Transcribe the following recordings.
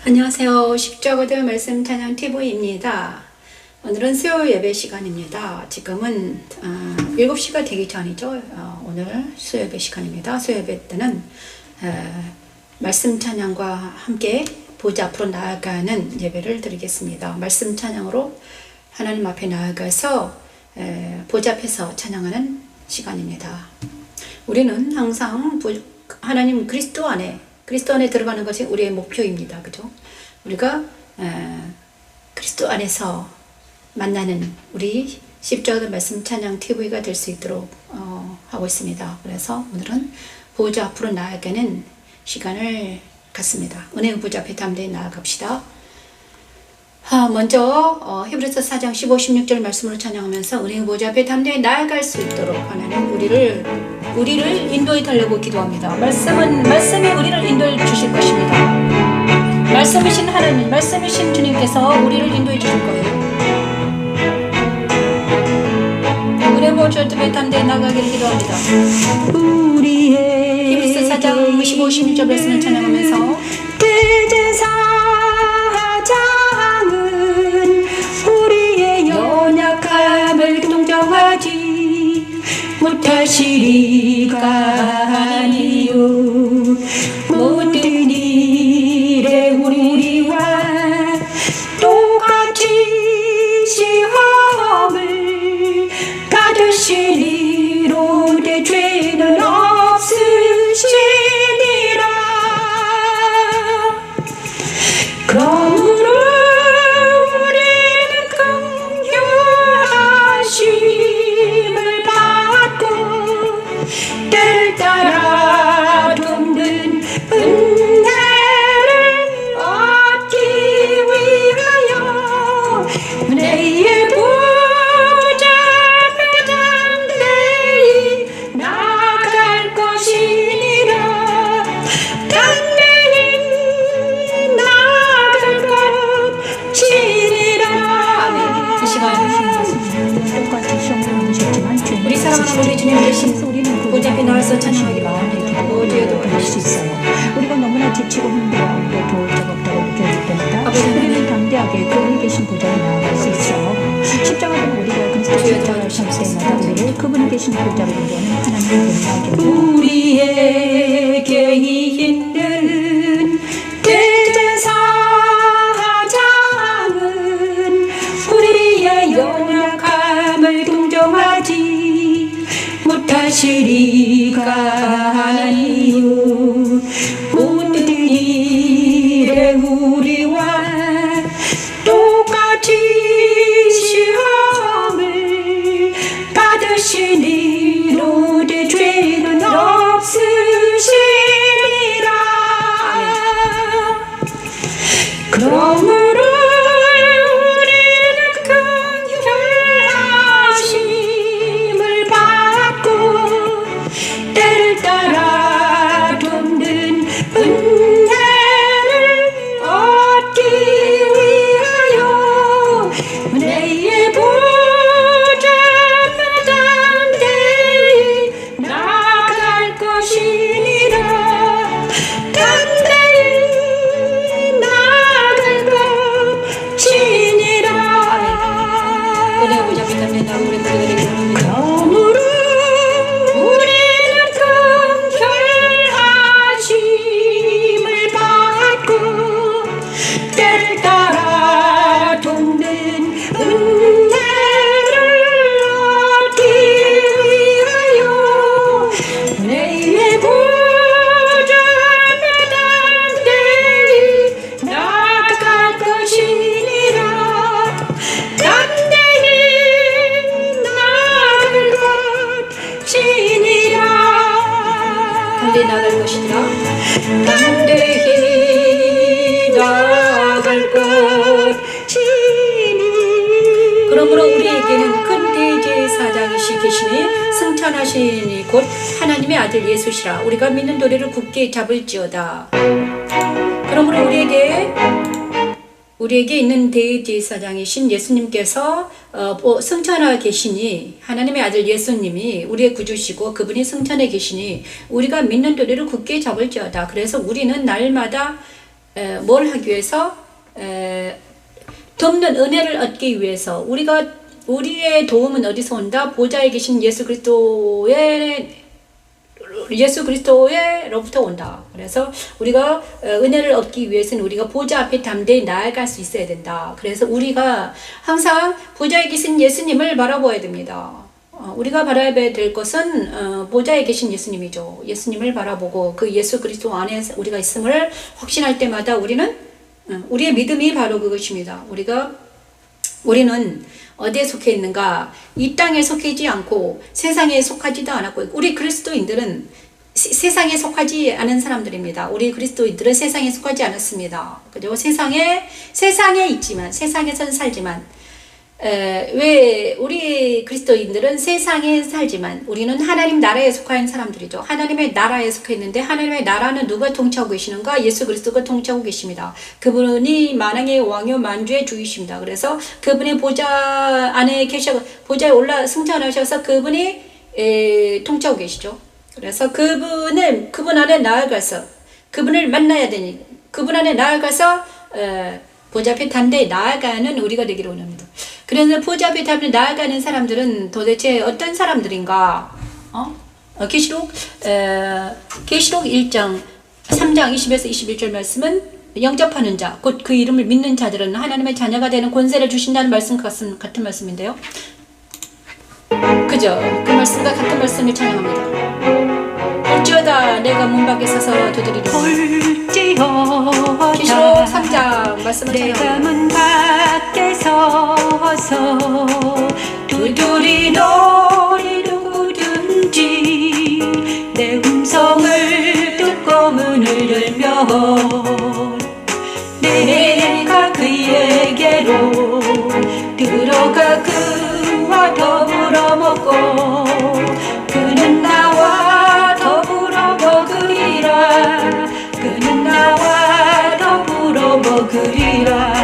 안녕하세요. 십자가들 말씀 찬양 TV입니다. 오늘은 수요 예배 시간입니다. 지금은 7시가 되기 전이죠. 오늘 수요 예배 시간입니다. 수요 예배 때는 말씀 찬양과 함께 보좌 앞으로 나아가는 예배를 드리겠습니다. 말씀 찬양으로 하나님 앞에 나아가서 보좌 앞에서 찬양하는 시간입니다. 우리는 항상 하나님 그리스도 안에 들어가는 것이 우리의 목표입니다. 그죠? 우리가 그리스도 안에서 만나는 우리 십자가 말씀 찬양 TV가 될 수 있도록 하고 있습니다. 그래서 오늘은 보좌 앞으로 나아가는 시간을 갖습니다. 은혜의 보좌 앞에 담대히 나아갑시다. 먼저 히브리서 4장 15, 16절 말씀으로 찬양하면서 은혜의 보좌 앞에 담대히 나아갈 수 있도록 하나님 우리를 인도해 달라고 기도합니다. 말씀이 우리를 인도해 주실 것입니다. 말씀이신 하나님, 말씀이신 주님께서 우리를 인도해 주실 거예요. 은혜의 보좌 앞에 담대히 나아가기를 기도합니다. 히브리서 4장 15, 16절 말씀을 찬양하면서 못하시리가 아니요 모든 일에 우리와 똑같이 시험을 받으시리로되 죄는 없으시니라. 그러므로 우리는 긍휼하심을 때를 따라 돕는 은혜를 얻기 위하여 은혜의 보좌 앞에 담대히 나아갈 것이니라. 담대히 나아갈 것이니라. 아멘. 이 시간 똑같이 시험을 받으셨지만 우리 사랑하는 우리 주님 대신 보좌 앞에 나와서 찬양하기를 원합니다. 어디에도 할 수 있어요. 우리가 너무나 지치고 힘들어하고 도울 데가 없다고 느껴질 때마다 우리는 담대하게 그분이 계신 보좌에 나아갈 수 있어요. 십자가는 우리가 그리스도 십자가를 설 때마다 우리를 그분이 계신 보좌로 인도하는 하나님의 은혜를 우리에게 있는 대제사장은 우리의 연약함을 동정하지 못하시리가 아니요 모든 일에 우리와 똑같이 시험을 받으시리로되 죄는 없으시리라. 그러므로 때를 따라 돕는 은혜를 얻기 위하여 은혜의 보좌 앞에 담대히 나아갈 것이니라. 담대히 나아갈 것이니라. 은혜의 보좌 앞에 담대히 나아가기를 기도드립니다. 그러므로 긍휼하심을 받고 때를 따라 돕는 은혜를 얻기 위하여 은혜의 보좌 앞에 담대히 나아갈 것이니라. 담대히 나아갈 것이니라. 담대히 나아갈 것이니라. 담대히 나아갈 것이니. 그러므로 우리에게는 큰 대제사장이시 계시니 승천하시니 곧 하나님의 아들 예수시라. 우리가 믿는 도리를 굳게 잡을지어다. 그러므로 우리에게 있는 대제사장이신 예수님께서 승천하 계시니, 하나님의 아들 예수님이 우리의 구주시고 그분이 승천해 계시니 우리가 믿는 도리를 굳게 잡을지어다. 그래서 우리는 날마다 뭘 하기 위해서? 돕는 은혜를 얻기 위해서. 우리의 도움은 어디서 온다? 보좌에 계신 예수 그리스도로부터 온다. 그래서 우리가 은혜를 얻기 위해서는 우리가 보좌 앞에 담대히 나아갈 수 있어야 된다. 그래서 우리가 항상 보좌에 계신 예수님을 바라보아야 됩니다. 우리가 바라봐야 될 것은 보좌에 계신 예수님이죠. 예수님을 바라보고 그 예수 그리스도 안에 우리가 있음을 확신할 때마다 우리의 믿음이 바로 그것입니다. 우리는 어디에 속해 있는가? 이 땅에 속해지 않고 세상에 속하지도 않았고, 우리 그리스도인들은 세상에 속하지 않은 사람들입니다. 우리 그리스도인들은 세상에 속하지 않았습니다. 그리고 세상에 있지만, 세상에선 살지만, 왜 우리 그리스도인들은 세상에 살지만 우리는 하나님 나라에 속한 사람들이죠. 하나님의 나라에 속해 있는데, 하나님의 나라는 누가 통치하고 계시는가? 예수 그리스도가 통치하고 계십니다. 그분이 만왕의 왕이요 만주의 주이십니다. 그래서 그분의 보좌 안에 보좌에 승천하셔서 그분이 통치하고 계시죠. 그래서 그분 안에 나아가서 그분을 만나야 되니, 그분 안에 나아가서 보좌 앞에 담대히 나아가는 우리가 되기를 원합니다. 그래서 보좌 앞에 담대히 나아가는 사람들은 도대체 어떤 사람들인가? 계시록 1장 3장 20에서 21절 말씀은 영접하는 자, 곧 그 이름을 믿는 자들은 하나님의 자녀가 되는 권세를 주신다는 말씀 같은 말씀인데요. 그죠? 그 말씀과 같은 말씀을 찬양합니다. 볼지어다 내가 문 밖에 서서 두드리리니. 계시록 3장 말씀을 내가 찬양합니다. 문 밖에 서서 두드리노리. 누구든지 내 음성을 듣고 문을 열면 내가 그에게로 들어가 그와 더불어 먹고 그는 나와 더불어 먹으리라. 그는 나와 더불어 먹으리라.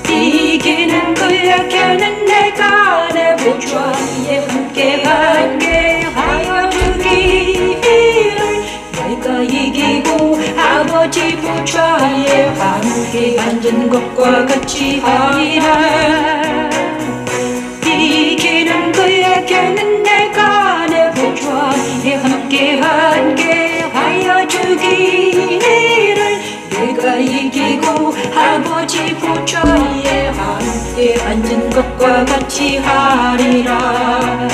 이기는 그에게는 내가 내 보좌 위에 함께 하여 주기를. 내가 이기고 아버지 보좌에 함께 앉은 것과 같이 하리라. 이기는 그에게는 내가 내 보좌 위에 함께 하여 주기를. 내가 이기고 아버지 보좌에 함께 앉은 것과 같이 하리라.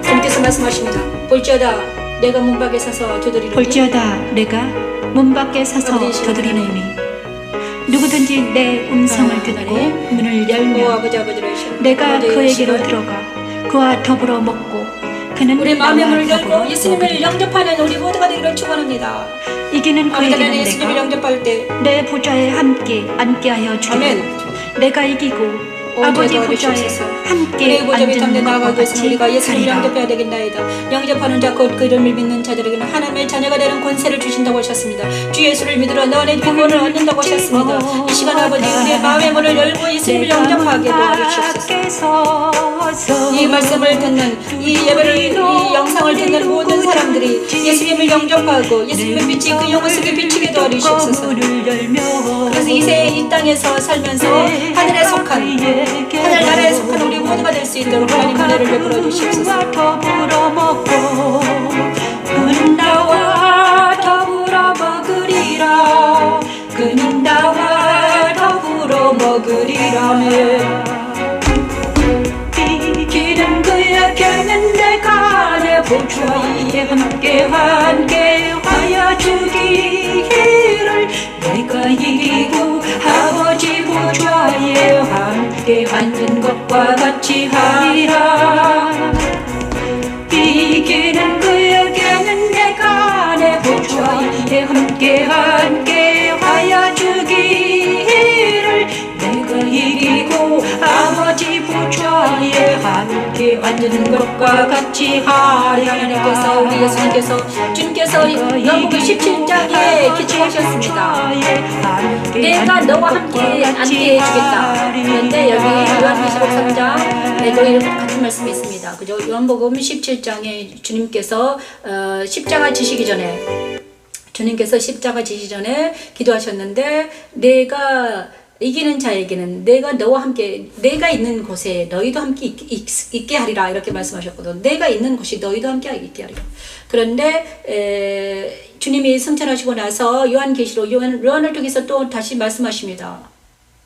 주님께서 말씀하십니다. 볼지어다 내가 문 밖에 서서 두드리리니. 볼지어다 내가 문 밖에 서서 두드리노니. 누구든지 내 음성을 듣고 문을 열면 내가 그에게로 들어가 그와 더불어 먹고 그는 우리 마음의 문을 나와 열고 더불어 예수님을 먹으리라. 영접하는 우리 모두가 되기를 축원합니다. 이기는 아버지 하나님, 그에게는 예수님을 내가 영접할 때 내 보좌에 함께 앉게하여 주리라. 아멘. 내가 이기고 아버지 보좌에 함께 우리의 보좌에 앉은 담대 것과 나아가기 위해서 같이 우리가 예수님을 하리라. 영접해야 되겠나이다. 영접하는 자 곧 그 이름을 믿는 자들에게는 하나님의 자녀가 되는 권세를 주신다고 하셨습니다. 주 예수를 믿으러 너네 구원을 얻는다고 하셨습니다. 이 시간 아버지 우리의 마음의 문을 열고 예수님을 영접하게 도와주시옵소서. 이 말씀을 듣는 이 예배를 이 영상을 듣는 모든 사람들이 예수님을 영접하고 예수님의 빛이 그 영혼 속에 비추게 도와주시옵소서. 그래서 이 땅에서 살면서 하늘에 속한 하늘나라에 속한 우리 모두가 될 수 있도록 하나님 은혜를 베풀어 주시옵소서. 더불어 먹고 그는 나와 더불어 먹으리라. 그는 나와 더불어 먹으리라. 이기는 그에게는 내가 내 보좌에 함께 하여 주기를. 내가 이기고 아버지 보좌에 함께 앉은 것과 같이 하리라. 이기는 그에게는 내가 내 보좌에 함께 하여 주기를. 내가 이기고 아버지 보좌에 함께 앉은 것과 같이 하리라. 하나님께서 우리 예수님께서 주님께서 요한복음 17장에 기초하셨습니다. 내가 너와 함께 앉게 해주겠다. 그런데 여기 요한복음 23장에도 이런 같은 말씀이 있습니다. 그죠? 요한복음 17장에 주님께서 십자가 지시기 전에 주님께서 십자가 지시 전에 기도하셨는데 내가 이기는 자에게는 내가 너와 함께 내가 있는 곳에 너희도 함께 있게 하리라 이렇게 말씀하셨거든. 내가 있는 곳이 너희도 함께 있게 하리라. 그런데 주님이 승천하시고 나서 요한계시록 요한을 통해서 또 다시 말씀하십니다.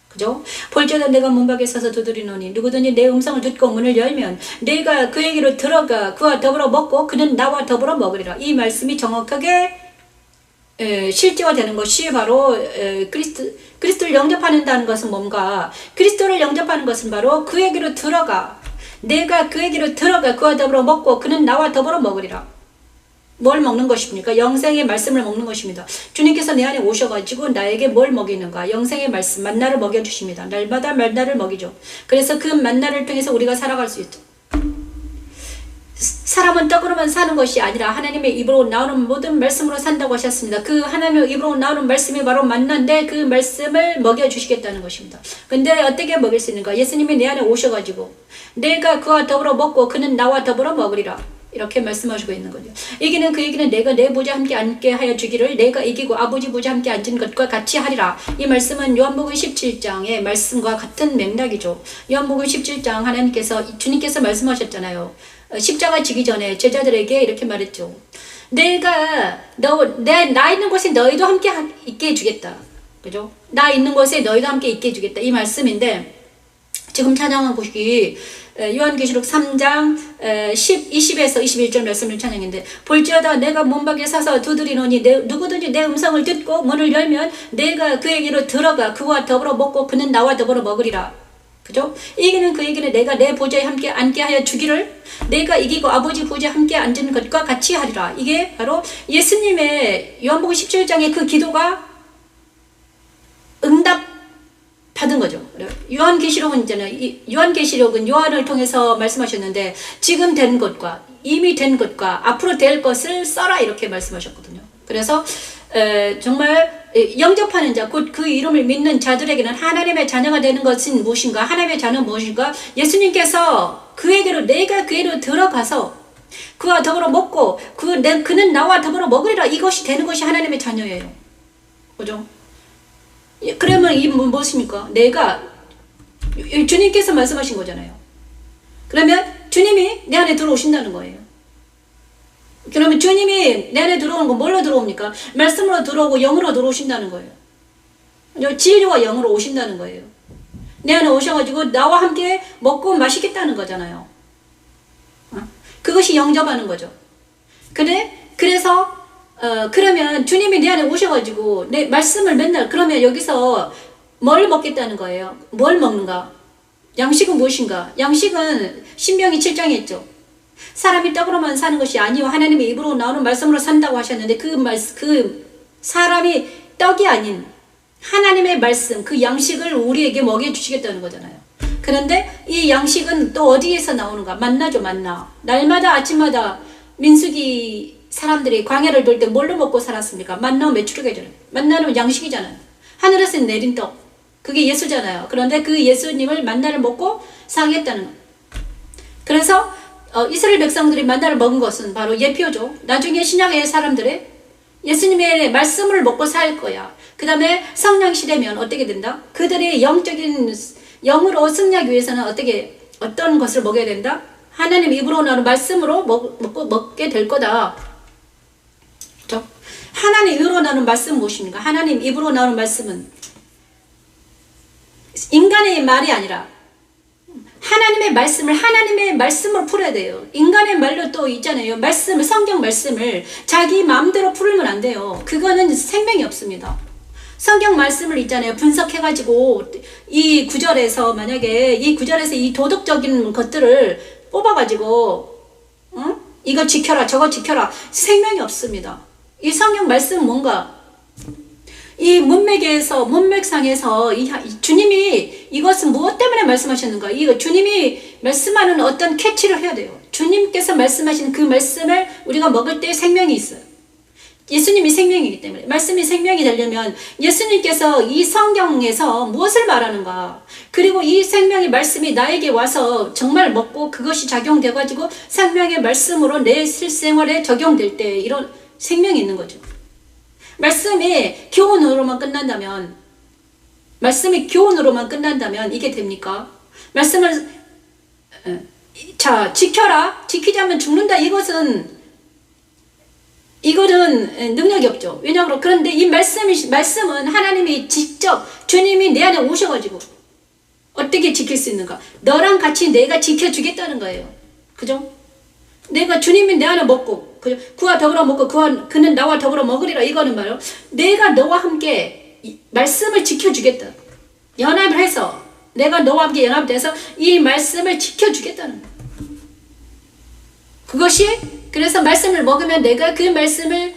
그죠? 볼지어다 내가 문 밖에 서서 두드리노니 누구든지 내 음성을 듣고 문을 열면 내가 그에게로 들어가 그와 더불어 먹고 그는 나와 더불어 먹으리라. 이 말씀이 정확하게 실제화되는 것이 바로 그리스도를 영접한다는 것은 뭔가? 그리스도를 영접하는 것은 바로 그에게로 들어가 내가 그에게로 들어가 그와 더불어 먹고 그는 나와 더불어 먹으리라. 뭘 먹는 것입니까? 영생의 말씀을 먹는 것입니다. 주님께서 내 안에 오셔가지고 나에게 뭘 먹이는가? 영생의 말씀, 만나를 먹여주십니다. 날마다 만나를 먹이죠. 그래서 그 만나를 통해서 우리가 살아갈 수 있죠. 사람은 떡으로만 사는 것이 아니라 하나님의 입으로 나오는 모든 말씀으로 산다고 하셨습니다. 그 하나님의 입으로 나오는 말씀이 바로 만나인데 그 말씀을 먹여주시겠다는 것입니다. 근데 어떻게 먹일 수 있는가? 예수님이 내 안에 오셔가지고 내가 그와 더불어 먹고 그는 나와 더불어 먹으리라. 이렇게 말씀하시고 있는 거죠. 이기는 그에게는 내가 내 보좌 함께 앉게 하여 주기를 내가 이기고 아버지 보좌 함께 앉은 것과 같이 하리라. 이 말씀은 요한복음 17장의 말씀과 같은 맥락이죠. 요한복음 17장 하나님께서 주님께서 말씀하셨잖아요. 십자가 지기 전에 제자들에게 이렇게 말했죠. 내가 나 있는 곳에 너희도 함께 있게 해주겠다. 그죠? 나 있는 곳에 너희도 함께 있게 해주겠다. 이 말씀인데 지금 찬양한 곳이 요한계시록 3장 20에서 21절 말씀을 찬양인데 볼지어다 내가 문 밖에 서서 두드리노니 누구든지 내 음성을 듣고 문을 열면 내가 그에게로 들어가 그와 더불어 먹고 그는 나와 더불어 먹으리라. 그죠? 이기는 그에게는 내가 내 보좌에 함께 앉게 하여 주기를 내가 이기고 아버지 보좌에 함께 앉은 것과 같이 하리라. 이게 바로 예수님의 요한복음 17장의 그 기도가 응답 받은 거죠. 요한계시록은 있잖아요. 요한계시록은 요한을 통해서 말씀하셨는데 지금 된 것과 이미 된 것과 앞으로 될 것을 써라 이렇게 말씀하셨거든요. 그래서 정말 영접하는 자, 곧 그 이름을 믿는 자들에게는 하나님의 자녀가 되는 것은 무엇인가? 하나님의 자녀는 무엇인가? 예수님께서 내가 그에게로 들어가서 그와 더불어 먹고 그는 나와 더불어 먹으리라. 이것이 되는 것이 하나님의 자녀예요. 그죠? 그러면 이 무엇입니까? 주님께서 말씀하신 거잖아요. 그러면 주님이 내 안에 들어오신다는 거예요. 그러면 주님이 내 안에 들어오는 건 뭘로 들어옵니까? 말씀으로 들어오고 영으로 들어오신다는 거예요. 진리와 영으로 오신다는 거예요. 내 안에 오셔가지고 나와 함께 먹고 마시겠다는 거잖아요. 그것이 영접하는 거죠. 그래서 그러면 주님이 내 안에 오셔가지고 내 말씀을 맨날 그러면 여기서 뭘 먹겠다는 거예요? 뭘 먹는가? 양식은 무엇인가? 양식은 신명기 7장에 있죠. 사람이 떡으로만 사는 것이 아니요 하나님의 입으로 나오는 말씀으로 산다고 하셨는데 그 사람이 떡이 아닌 하나님의 말씀 그 양식을 우리에게 먹여주시겠다는 거잖아요. 그런데 이 양식은 또 어디에서 나오는가? 만나죠. 만나. 날마다 아침마다 민수기 사람들이 광야를 돌 때 뭘로 먹고 살았습니까? 만나와 메추르게잖아요. 만나는 양식이잖아요. 하늘에서 내린 떡. 그게 예수잖아요. 그런데 그 예수님을 만나를 먹고 살겠다는 거예요. 그래서 이스라엘 백성들이 만나를 먹은 것은 바로 예표죠. 나중에 신약의 사람들의 예수님의 말씀을 먹고 살 거야. 그 다음에 성령 시대면 어떻게 된다? 그들의 영으로 승리하기 위해서는 어떤 것을 먹어야 된다? 하나님 입으로 나오는 말씀으로 먹게 될 거다. 그렇죠? 하나님 입으로 나오는 말씀은 무엇입니까? 하나님 입으로 나오는 말씀은 인간의 말이 아니라 하나님의 말씀으로 풀어야 돼요. 인간의 말로 또 있잖아요. 성경 말씀을 자기 마음대로 풀면 안 돼요. 그거는 생명이 없습니다. 성경 말씀을 있잖아요. 분석해가지고 이 구절에서 만약에 이 구절에서 이 도덕적인 것들을 뽑아가지고 이거 지켜라 저거 지켜라 생명이 없습니다. 이 성경 말씀은 뭔가 이 문맥상에서 주님이 이것은 무엇 때문에 말씀하셨는가? 주님이 말씀하는 어떤 캐치를 해야 돼요. 주님께서 말씀하신 그 말씀을 우리가 먹을 때 생명이 있어요. 예수님이 생명이기 때문에 말씀이 생명이 되려면 예수님께서 이 성경에서 무엇을 말하는가? 그리고 이 생명의 말씀이 나에게 와서 정말 먹고 그것이 작용돼가지고 생명의 말씀으로 내 실생활에 적용될 때 이런 생명이 있는 거죠. 말씀이 교훈으로만 끝난다면, 말씀이 교훈으로만 끝난다면 이게 됩니까? 말씀을 자 지켜라, 지키자면 죽는다, 이거는 능력이 없죠. 왜냐하면 그런데 이 말씀은 하나님이 직접 주님이 내 안에 오셔가지고 어떻게 지킬 수 있는가? 너랑 같이 내가 지켜주겠다는 거예요. 그죠? 내가 주님이 내 안에 먹고, 그죠? 그와 더불어 먹고 그는 나와 더불어 먹으리라. 이거는 말이요, 내가 너와 함께 말씀을 지켜주겠다. 연합을 해서 내가 너와 함께 연합돼서 이 말씀을 지켜주겠다는 거예요. 그것이, 그래서 말씀을 먹으면 내가 그 말씀을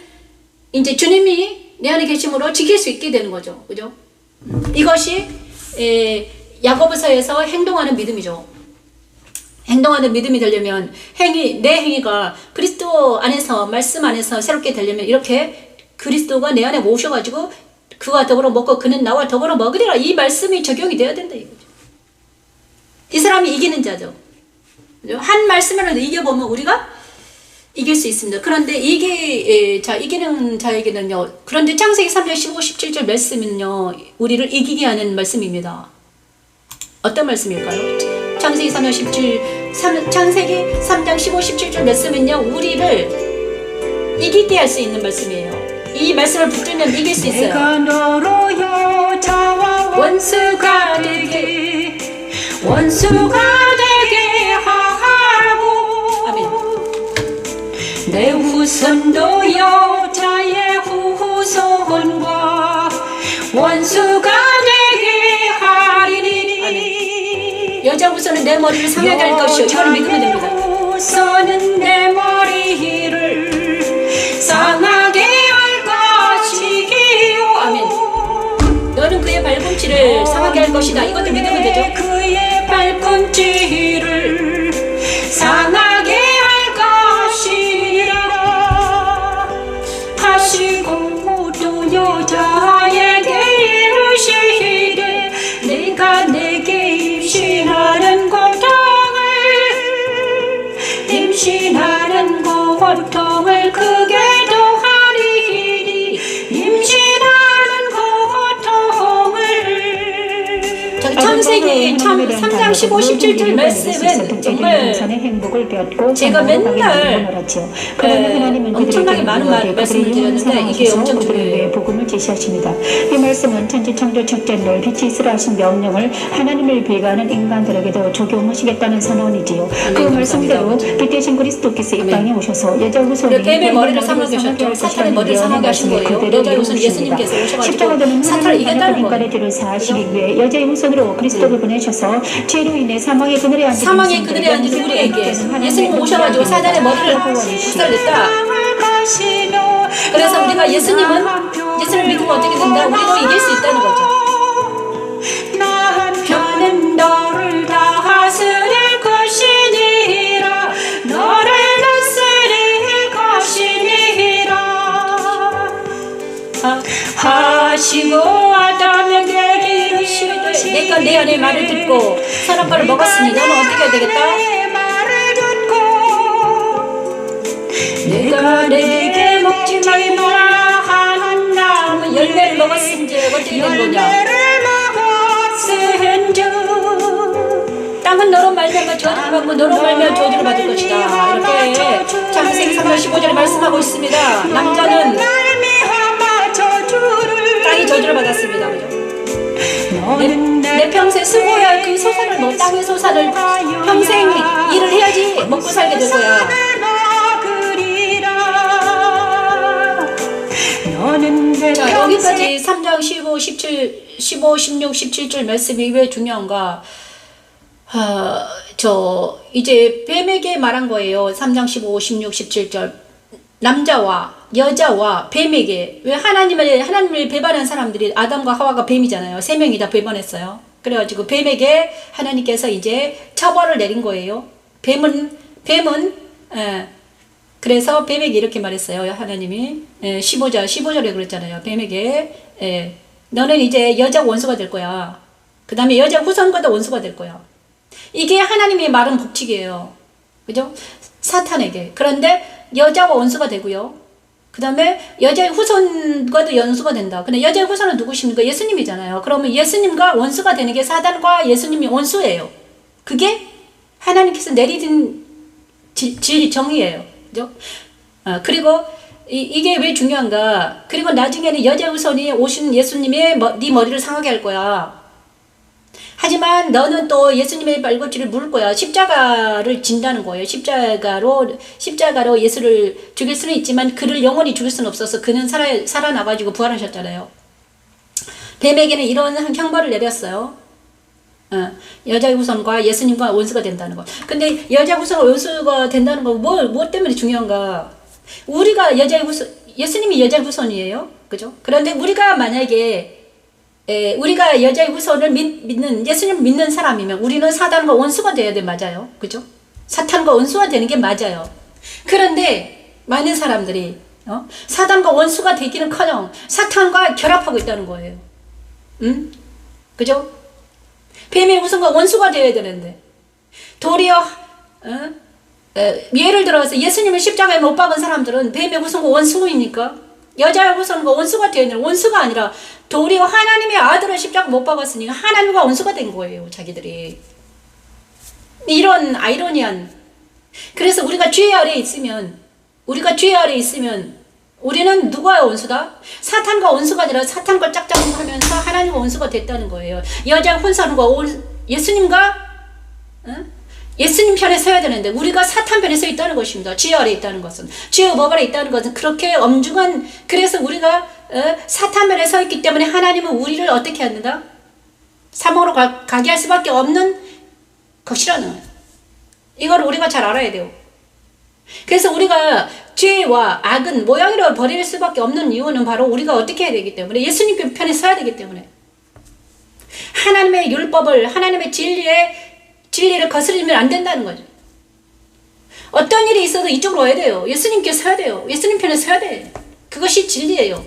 이제 주님이 내 안에 계심으로 지킬 수 있게 되는 거죠. 그죠? 이것이 야고보서에서 행동하는 믿음이죠. 행동하는 믿음이 되려면 내 행위가 그리스도 안에서, 말씀 안에서 새롭게 되려면 이렇게 그리스도가 내 안에 오셔가지고 그와 더불어 먹고 그는 나와 더불어 먹으리라, 이 말씀이 적용이 되어야 된다 이거죠. 이 사람이 이기는 자죠. 한 말씀으로 이겨보면 우리가 이길 수 있습니다. 그런데 이기는 자에게는요, 그런데 창세기 3장 15, 17절 말씀은요, 우리를 이기게 하는 말씀입니다. 어떤 말씀일까요? 창세기 3장 15, 17절 말씀은요, 우리를 이기게 할 수 있는 말씀이에요. 이 말씀을 붙들면 이길 수 있어요. 원수가 되게 하고, 아멘. 내 후손도 여자의 후손과 원수가 되게 하리니. 아멘. 여자 후손은 내 머리를 상하게 할 것이요. 이걸 믿으면 됩니다. 후손은 내 머리를 상하게 할 것이요. 아멘. 너는 그의 발꿈치를 상하게 할 것이다. 이것도 믿으면 되죠. 그의 발꿈치를 상하게 할 것이라 하시고, 또 여자에게 이르시되 내가 내게 임신하는 고통을 크게 더하리니. 임신하는 고통을. 창세기 3장 15, 17절 말씀은 정말 제가 맨날 엄청나게 많은 말씀을 드렸는데 이게 엄청 중요해요. 복음을 제시하십니다. 이 말씀은 천지 창조 첫째날 빛이 있으라 하신 명령을 하나님을 배반하는 인간들에게도 적용하시겠다는 선언이지요. 그 말씀대로 빛 대신 그리스도께서 이 땅에 오셔서 여자 후손이 뱀의 머리를 상하게 하셨죠. 사탄의 머리를 상하게 하신 거예요. 여자의 후손 예수님께서 오셔가지고 사탄을 이겼다는 거예요. 인간의 죄를 사하시기 위해 여자의 후손으로 그리스도를 보내셔서 죄로 인해 사망의 그늘에 앉은 우리에게 예수님 오셔가지고 사탄의 머리를 박살냈다. 그래서 우리가 예수님을 믿으면 어떻게 된다? 우리도 이길 수 있다는 거죠. 남편은 너를 다스릴 것이니라, 너를 다스릴 것이니라 하시고, 아담에게 이르시되 내가 내 안의 말을 듣고 선악과를 먹었으니 너는 어떻게 해야 되겠다? 내가 내게 먹지 말라 하는 나무 열매를 먹었은지 어떻게 된 거냐? 땅은 너로 말미암아 저주를 받고 너로 말미암아 저주를 받을 것이다. 이렇게 창세기 3장 15절에 말씀하고 있습니다. 남자는 땅이 저주를 받았습니다. 그죠? 내 평생 수고야 그 소산을 땅의 소산을 평생 일을 해야지 먹고 살게 될 거야. 자, 여기까지 3장 15, 16, 17절 말씀이 왜 중요한가? 이제 뱀에게 말한 거예요. 3장 15, 16, 17절. 남자와 여자와 뱀에게. 왜 하나님을 배반한 사람들이 아담과 하와가 뱀이잖아요. 세 명이 다 배반했어요. 그래가지고 뱀에게 하나님께서 이제 처벌을 내린 거예요. 그래서 뱀에게 이렇게 말했어요. 하나님이 15절에 그랬잖아요. 뱀에게 너는 이제 여자 원수가 될 거야. 그 다음에 여자 후손과도 원수가 될 거야. 이게 하나님의 말은 법칙이에요. 그죠? 사탄에게. 그런데 여자와 원수가 되고요. 그 그 다음에 여자의 후손과도 연수가 된다. 근데 여자의 후손은 누구십니까? 예수님이잖아요. 그러면 예수님과 원수가 되는 게 사단과 예수님이 원수예요. 그게 하나님께서 내리신 정의예요. 그죠? 그리고 이게 왜 중요한가? 그리고 나중에는 여자의 후손이 오신 예수님이 네 머리를 상하게 할 거야. 하지만 너는 또 예수님의 발걸음을 물을 거야. 십자가를 진다는 거예요. 십자가로 예수를 죽일 수는 있지만 그를 영원히 죽일 수는 없어서 그는 살아나가지고 부활하셨잖아요. 뱀에게는 이런 형벌을 내렸어요. 여자의 후손과 예수님과 원수가 된다는 거. 근데 여자의 후손과 원수가 된다는 거 뭐 때문에 중요한가? 우리가 예수님이 여자의 후손이에요. 그죠? 그런데 우리가 만약에 우리가 여자의 후손을 믿는 예수님을 믿는 사람이면 우리는 사단과 원수가 되어야 돼. 맞아요. 그죠? 사탄과 원수가 되는 게 맞아요. 그런데 많은 사람들이 사단과 원수가 되기는커녕 사탄과 결합하고 있다는 거예요. 그죠? 뱀의 후손과 원수가 되어야 되는데 도리어 예를 들어서 예수님을 십자가에 못 박은 사람들은 뱀의 후손과 원수입니까? 여자의 후손과 원수가 되어 있는 원수가 아니라 도리어 하나님의 아들을 십자가 못 박았으니까 하나님과 원수가 된 거예요. 자기들이. 이런 아이러니한. 그래서 우리가 죄 아래에 있으면 우리는 누구와의 원수다? 사탄과 원수가 아니라 사탄과 짝짝하면서 하나님과 원수가 됐다는 거예요. 여자의 후손과 예수님과 예수님 편에 서야 되는데 우리가 사탄 편에 서 있다는 것입니다. 죄 아래에 있다는 것은. 죄의 법 아래에 있다는 것은 그렇게 엄중한. 그래서 우리가 사탄 편에 서 있기 때문에 하나님은 우리를 어떻게 한다? 사망으로 가게 할 수밖에 없는 것이라는 거예요. 이걸 우리가 잘 알아야 돼요. 그래서 우리가 죄와 악은 모양으로 버릴 수밖에 없는 이유는 바로 우리가 어떻게 해야 되기 때문에 예수님 편에 서야 되기 때문에 하나님의 율법을 하나님의 진리를 거스르면 안 된다는 거죠. 어떤 일이 있어도 이쪽으로 와야 돼요. 예수님께 서야 돼요. 예수님 편에 서야 돼. 그것이 진리예요.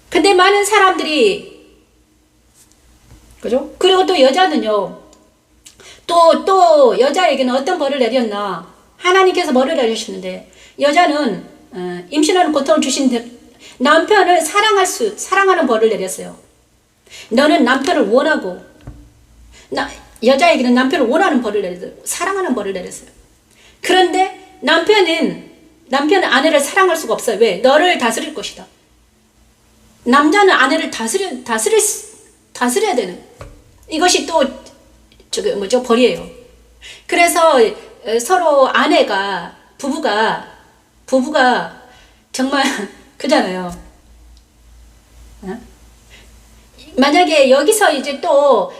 근데 많은 사람들이 그죠? 그리고 또 여자는요. 또 여자에게는 어떤 벌을 내렸나? 하나님께서 벌을 내리시는데 여자는 임신하는 고통을 주신 남편을 사랑하는 벌을 내렸어요. 너는 남편을 원하고 여자에게는 남편을 원하는 벌을 내렸어요. 사랑하는 벌을 내렸어요. 그런데 남편은 아내를 사랑할 수가 없어요. 왜? 너를 다스릴 것이다. 남자는 아내를 다스려야 되는 이것이 또 벌이에요. 그래서 서로 부부가 정말 그잖아요. 만약에 여기서 이제 또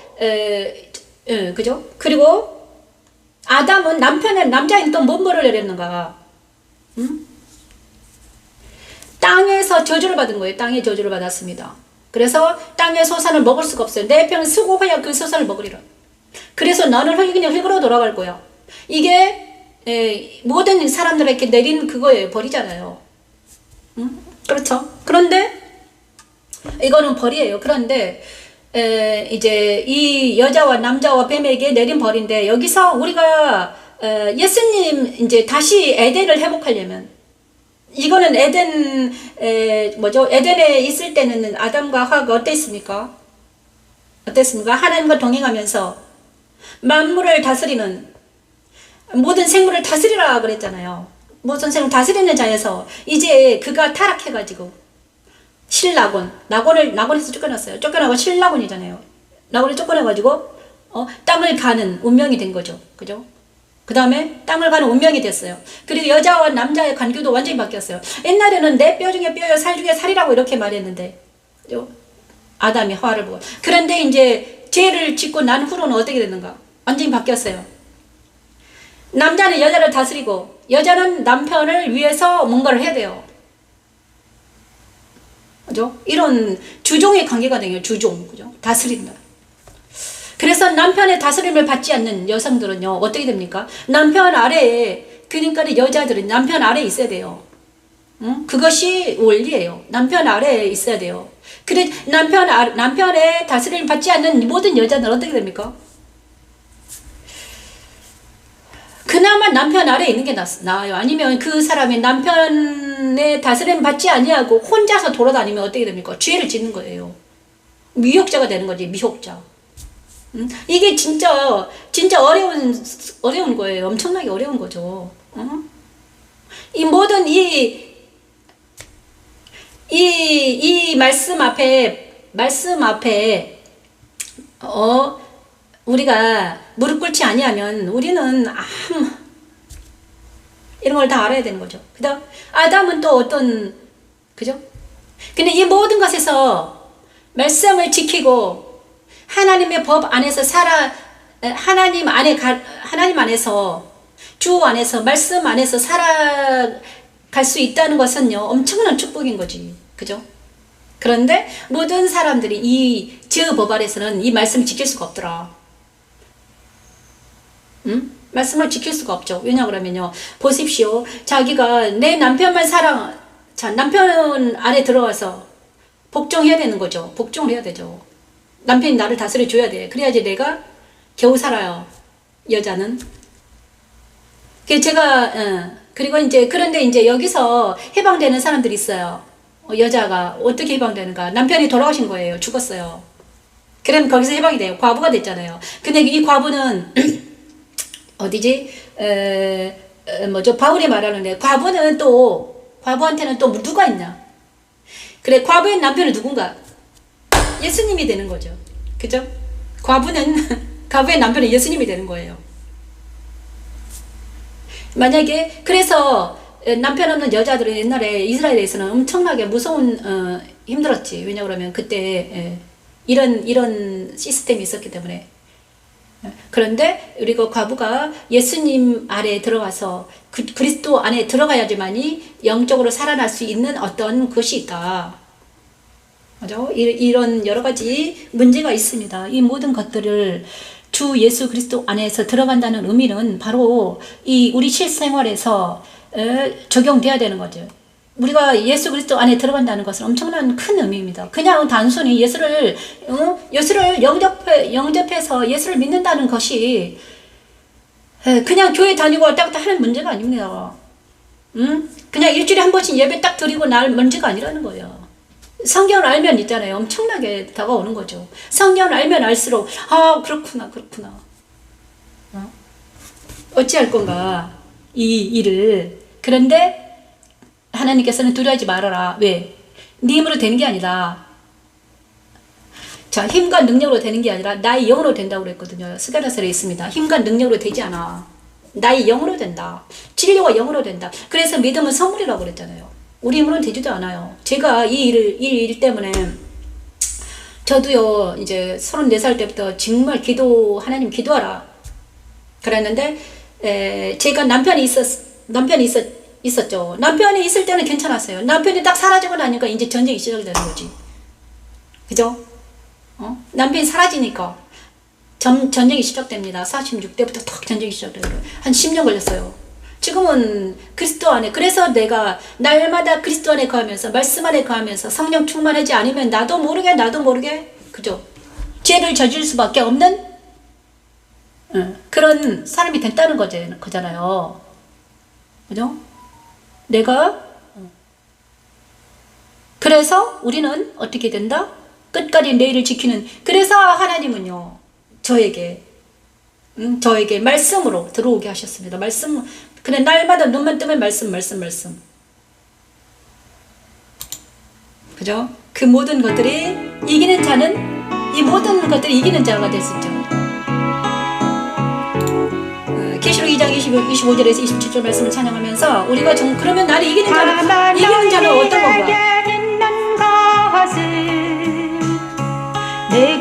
그죠? 그리고 아담은 남자인 또 뭔 벌을 내렸는가? 땅에서 저주를 받은 거예요. 땅에 저주를 받았습니다. 그래서 땅의 소산을 먹을 수가 없어요. 내 평 수고해야 그 소산을 먹으리라. 그래서 너는 흙으로 돌아갈 거야. 이게 모든 사람들에게 내린 그거예요. 벌이잖아요. 그렇죠? 그런데 이거는 벌이에요. 그런데 이제 이 여자와 남자와 뱀에게 내린 벌인데 여기서 우리가 예수님 이제 다시 에덴을 회복하려면 이거는 에덴에 있을 때는 아담과 하와가 어땠습니까? 하나님과 동행하면서 만물을 다스리는 모든 생물을 다스리라 그랬잖아요. 모든 생물 다스리는 자에서 이제 그가 타락해가지고 낙원에서 쫓겨났어요. 쫓겨나고 신낙원이잖아요. 낙원에 쫓겨나가지고 땅을 가는 운명이 된 거죠. 그죠? 그 다음에 땅을 가는 운명이 됐어요. 그리고 여자와 남자의 관계도 완전히 바뀌었어요. 옛날에는 내 뼈 중에 뼈요 살 중에 살이라고 이렇게 말했는데 아담이 하와를 보고. 그런데 이제 죄를 짓고 난 후로는 어떻게 됐는가? 완전히 바뀌었어요. 남자는 여자를 다스리고 여자는 남편을 위해서 뭔가를 해야 돼요. 그죠? 이런 주종의 관계가 되요. 주종. 그죠? 다스린다. 그래서 남편의 다스림을 받지 않는 여성들은요, 어떻게 됩니까? 남편 아래에, 그러니까 여자들은 남편 아래에 있어야 돼요. 그것이 원리예요. 남편 아래에 있어야 돼요. 그래, 남편의 다스림을 받지 않는 모든 여자들은 어떻게 됩니까? 그날 그나마 남편 아래 있는 게 나아요. 아니면 그 사람이 남편의 다스림 받지 아니하고 혼자서 돌아다니면 어떻게 됩니까? 죄를 짓는 거예요. 미혹자가 되는 거지, 미혹자. 이게 진짜 어려운 거예요. 엄청나게 어려운 거죠. 이 모든 이 말씀 앞에 우리가 무릎 꿇지 아니하면 우리는 이런 걸 다 알아야 되는 거죠. 그다음 아담은 또 어떤, 그죠? 근데 이 모든 것에서 말씀을 지키고 하나님의 법 안에서 하나님 안에서 주 안에서 말씀 안에서 살아갈 수 있다는 것은요, 엄청난 축복인 거지. 그죠? 그런데 모든 사람들이 이 법 아래서는 이 말씀을 지킬 수가 없더라. 말씀을 지킬 수가 없죠. 왜냐 그러면요, 보십시오. 자기가 내 남편만 남편 안에 들어와서 복종해야 되는 거죠. 복종을 해야 되죠. 남편이 나를 다스려 줘야 돼. 그래야지 내가 겨우 살아요. 여자는. 그리고 그런데 이제 여기서 해방되는 사람들이 있어요. 여자가 어떻게 해방되는가? 남편이 돌아가신 거예요. 죽었어요. 그럼 거기서 해방이 돼요. 과부가 됐잖아요. 근데 이 과부는 바울이 말하는데, 과부한테는 또 누가 있냐? 그래, 과부의 남편은 누군가? 예수님이 되는 거죠. 그죠? 과부의 남편은 예수님이 되는 거예요. 만약에, 그래서 남편 없는 여자들은 옛날에 이스라엘에서는 엄청나게 무서운, 힘들었지. 왜냐 그러면 그때, 이런 시스템이 있었기 때문에. 그런데 우리가 과부가 예수님 아래 들어가서 그리스도 안에 들어가야지만이 영적으로 살아날 수 있는 어떤 것이 있다. 맞아? 이런 여러 가지 문제가 있습니다. 이 모든 것들을 주 예수 그리스도 안에서 들어간다는 의미는 바로 우리 실생활에서 적용돼야 되는 거죠. 우리가 예수 그리스도 안에 들어간다는 것은 엄청난 큰 의미입니다. 그냥 단순히 예수를 영접해서 예수를 믿는다는 것이 그냥 교회 다니고 왔다 갔다 하는 문제가 아닙니다. 그냥 일주일에 한 번씩 예배 딱 드리고 날 문제가 아니라는 거예요. 성경을 알면 있잖아요. 엄청나게 다가오는 거죠. 성경을 알면 알수록 그렇구나. 어찌할 건가 이 일을. 그런데 하나님께서는 두려워하지 말아라. 왜? 네 힘으로 되는 게 아니다. 자, 힘과 능력으로 되는 게 아니라 나의 영으로 된다고 그랬거든요. 스가랴서에 있습니다. 힘과 능력으로 되지 않아. 나의 영으로 된다. 진리와 영으로 된다. 그래서 믿음은 선물이라고 그랬잖아요. 우리 힘으로는 되지도 않아요. 제가 이 일 때문에 저도요, 이제 34살 때부터 정말 하나님 기도하라 그랬는데, 제가 남편이 있었죠. 남편이 있을 때는 괜찮았어요. 남편이 딱 사라지고 나니까 이제 전쟁이 시작이 되는 거지. 그죠? 남편이 사라지니까 전쟁이 시작됩니다. 46대부터 탁 전쟁이 시작돼요. 한 10년 걸렸어요. 지금은 그리스도 안에, 그래서 내가 날마다 그리스도 안에 거하면서 말씀 안에 거하면서 성령 충만하지 않으면 나도 모르게 그죠? 죄를 저질 수밖에 없는 그런 사람이 됐다는 거잖아요. 그죠? 그래서 우리는 어떻게 된다? 끝까지 내일을 지키는. 그래서 하나님은요, 저에게 말씀으로 들어오게 하셨습니다. 그래, 날마다 눈만 뜨면 말씀. 그죠? 그 모든 것들이 이기는 자는, 이 모든 것들이 이기는 자가 될 수 있죠. 계시록 2장 25절에서 27절 말씀을 찬양하면서 우리가 그러면 나를 이기는 자는 어떤 건가?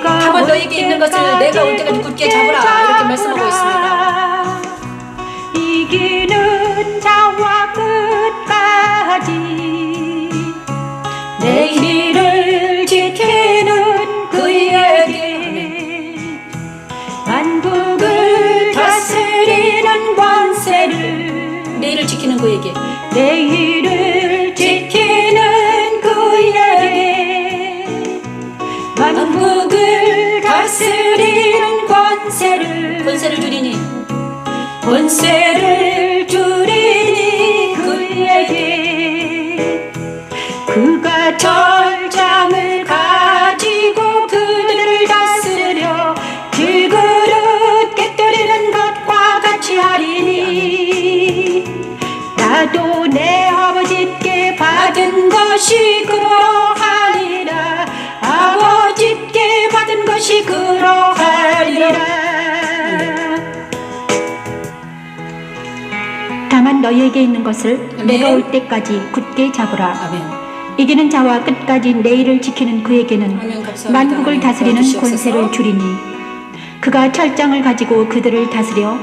다만 너에게 있는 것을 내가 올 때까지 굳게 잡으라, 이렇게 말씀하고 있습니다. 이기는 자와 끝까지 내 길을 지키는 그에게 만국을 다스리는 권세를, 내일을 지키는 그에게, 내일을 지키는 그에게 만국을 다스리는 권세를 주리니 권세를 철장을 가지고 그들을 다스려 질그릇 깨뜨리는 것과 같이 하리니 나도 내 아버지께 받은 것이 그러하리라. 아버지께 받은 것이 그러하리라. 다만 너희에게 있는 것을 아멘. 내가 올 때까지 굳게 잡으라. 아멘. 이기는 자와 끝까지 내일을 지키는 그에게는 아멘. 감사합니다. 만국을 아멘. 다스리는 도와주시옵소서. 권세를 주리니 그가 철장을 가지고 그들을 다스려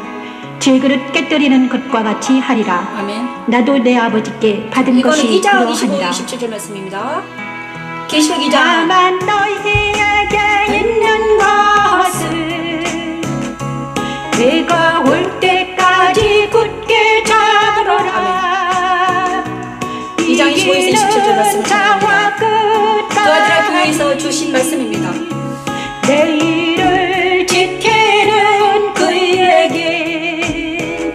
질그릇 깨뜨리는 것과 같이 하리라. 아멘. 나도 내 아버지께 받은 이거는 것이 2장 25, 그러하니라. 27절 말씀입니다. 계시록 2장. 다만 너희에게 있는 것을 내가 올 때까지 굳게 잡으라. 2장 25에서 27절 말씀을 자와 두아디라 교회에서 끝까지 주신 말씀입니다. 내일을 지키는 그에게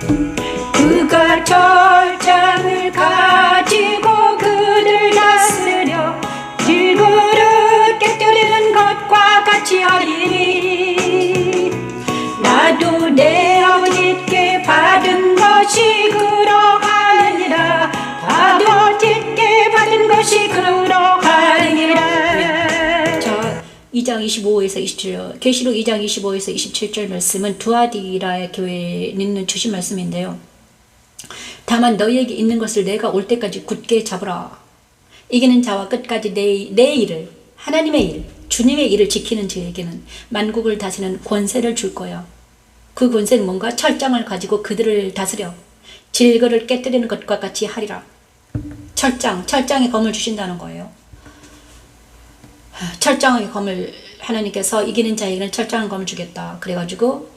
그가 철장을 가지고 그들 다스려 질그릇 깨뜨리는 것과 같이 하리니 나도 내 아버지께 받은 것이 그러하니라. 아버지께 받은 것이 그러하니라. 자, 2장 25에서 27절, 계시록 2장 25에서 27절 말씀은 두아디라의 교회에 있는 주신 말씀인데요. 다만 너희에게 있는 것을 내가 올 때까지 굳게 잡으라. 이기는 자와 끝까지 내 일을, 하나님의 일, 주님의 일을 지키는 자에게는 만국을 다스리는 권세를 줄 거야. 그 권세는 뭔가? 철장을 가지고 그들을 다스려 질그를 깨뜨리는 것과 같이 하리라. 철장의 검을 주신다는 거예요. 철장의 검을 하나님께서 이기는 자에게는 철장의 검을 주겠다. 그래가지고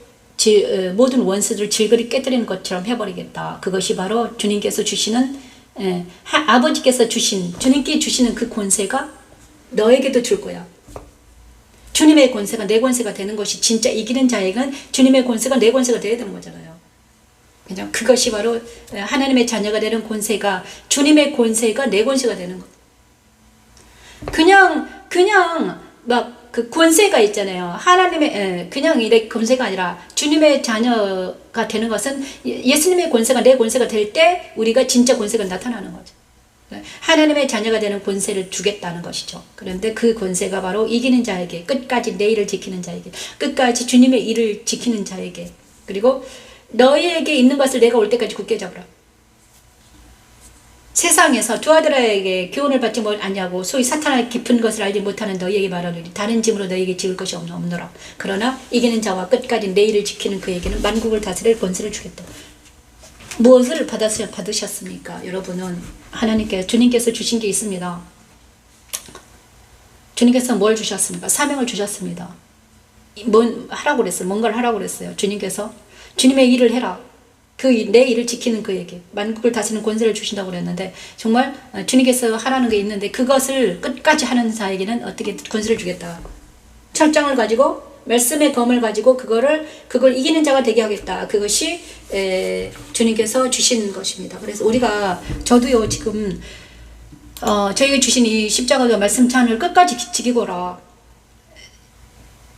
모든 원수들을 질그리 깨뜨리는 것처럼 해버리겠다. 그것이 바로 주님께서 주시는 아버지께서 주신 주님께 주시는 그 권세가 너에게도 줄 거야. 주님의 권세가 내 권세가 되는 것이 진짜 이기는 자에게는 주님의 권세가 내 권세가 되어야 되는 거잖아요. 그냥 그것이 바로 하나님의 자녀가 되는 권세가 주님의 권세가 내 권세가 되는 것. 그냥 막 그 권세가 있잖아요. 하나님의 그냥 이래 권세가 아니라 주님의 자녀가 되는 것은 예수님의 권세가 내 권세가 될 때 우리가 진짜 권세가 나타나는 거죠. 하나님의 자녀가 되는 권세를 주겠다는 것이죠. 그런데 그 권세가 바로 이기는 자에게, 끝까지 내 일을 지키는 자에게, 끝까지 주님의 일을 지키는 자에게, 그리고 너희에게 있는 것을 내가 올 때까지 굳게 잡으라. 세상에서 두아디라에게 교훈을 받지 않냐고 소위 사탄의 깊은 것을 알지 못하는 너희에게 말하노니 다른 짐으로 너희에게 지을 것이 없노라. 그러나 이기는 자와 끝까지 내 일을 지키는 그에게는 만국을 다스릴 권세를 주겠다. 무엇을 받으셨습니까? 여러분은 주님께서 주신 게 있습니다. 주님께서 뭘 주셨습니까? 사명을 주셨습니다. 하라고 그랬어요. 뭔가를 하라고 그랬어요. 주님께서 주님의 일을 해라. 내 일을 지키는 그에게 만국을 다스리는 권세를 주신다고 그랬는데, 정말 주님께서 하라는 게 있는데 그것을 끝까지 하는 자에게는 어떻게 권세를 주겠다. 철장을 가지고 말씀의 검을 가지고 그걸 이기는 자가 되게 하겠다. 그것이 주님께서 주신 것입니다. 그래서 저도요 지금 저에게 주신 이 십자가의 말씀찬을 끝까지 지키거라.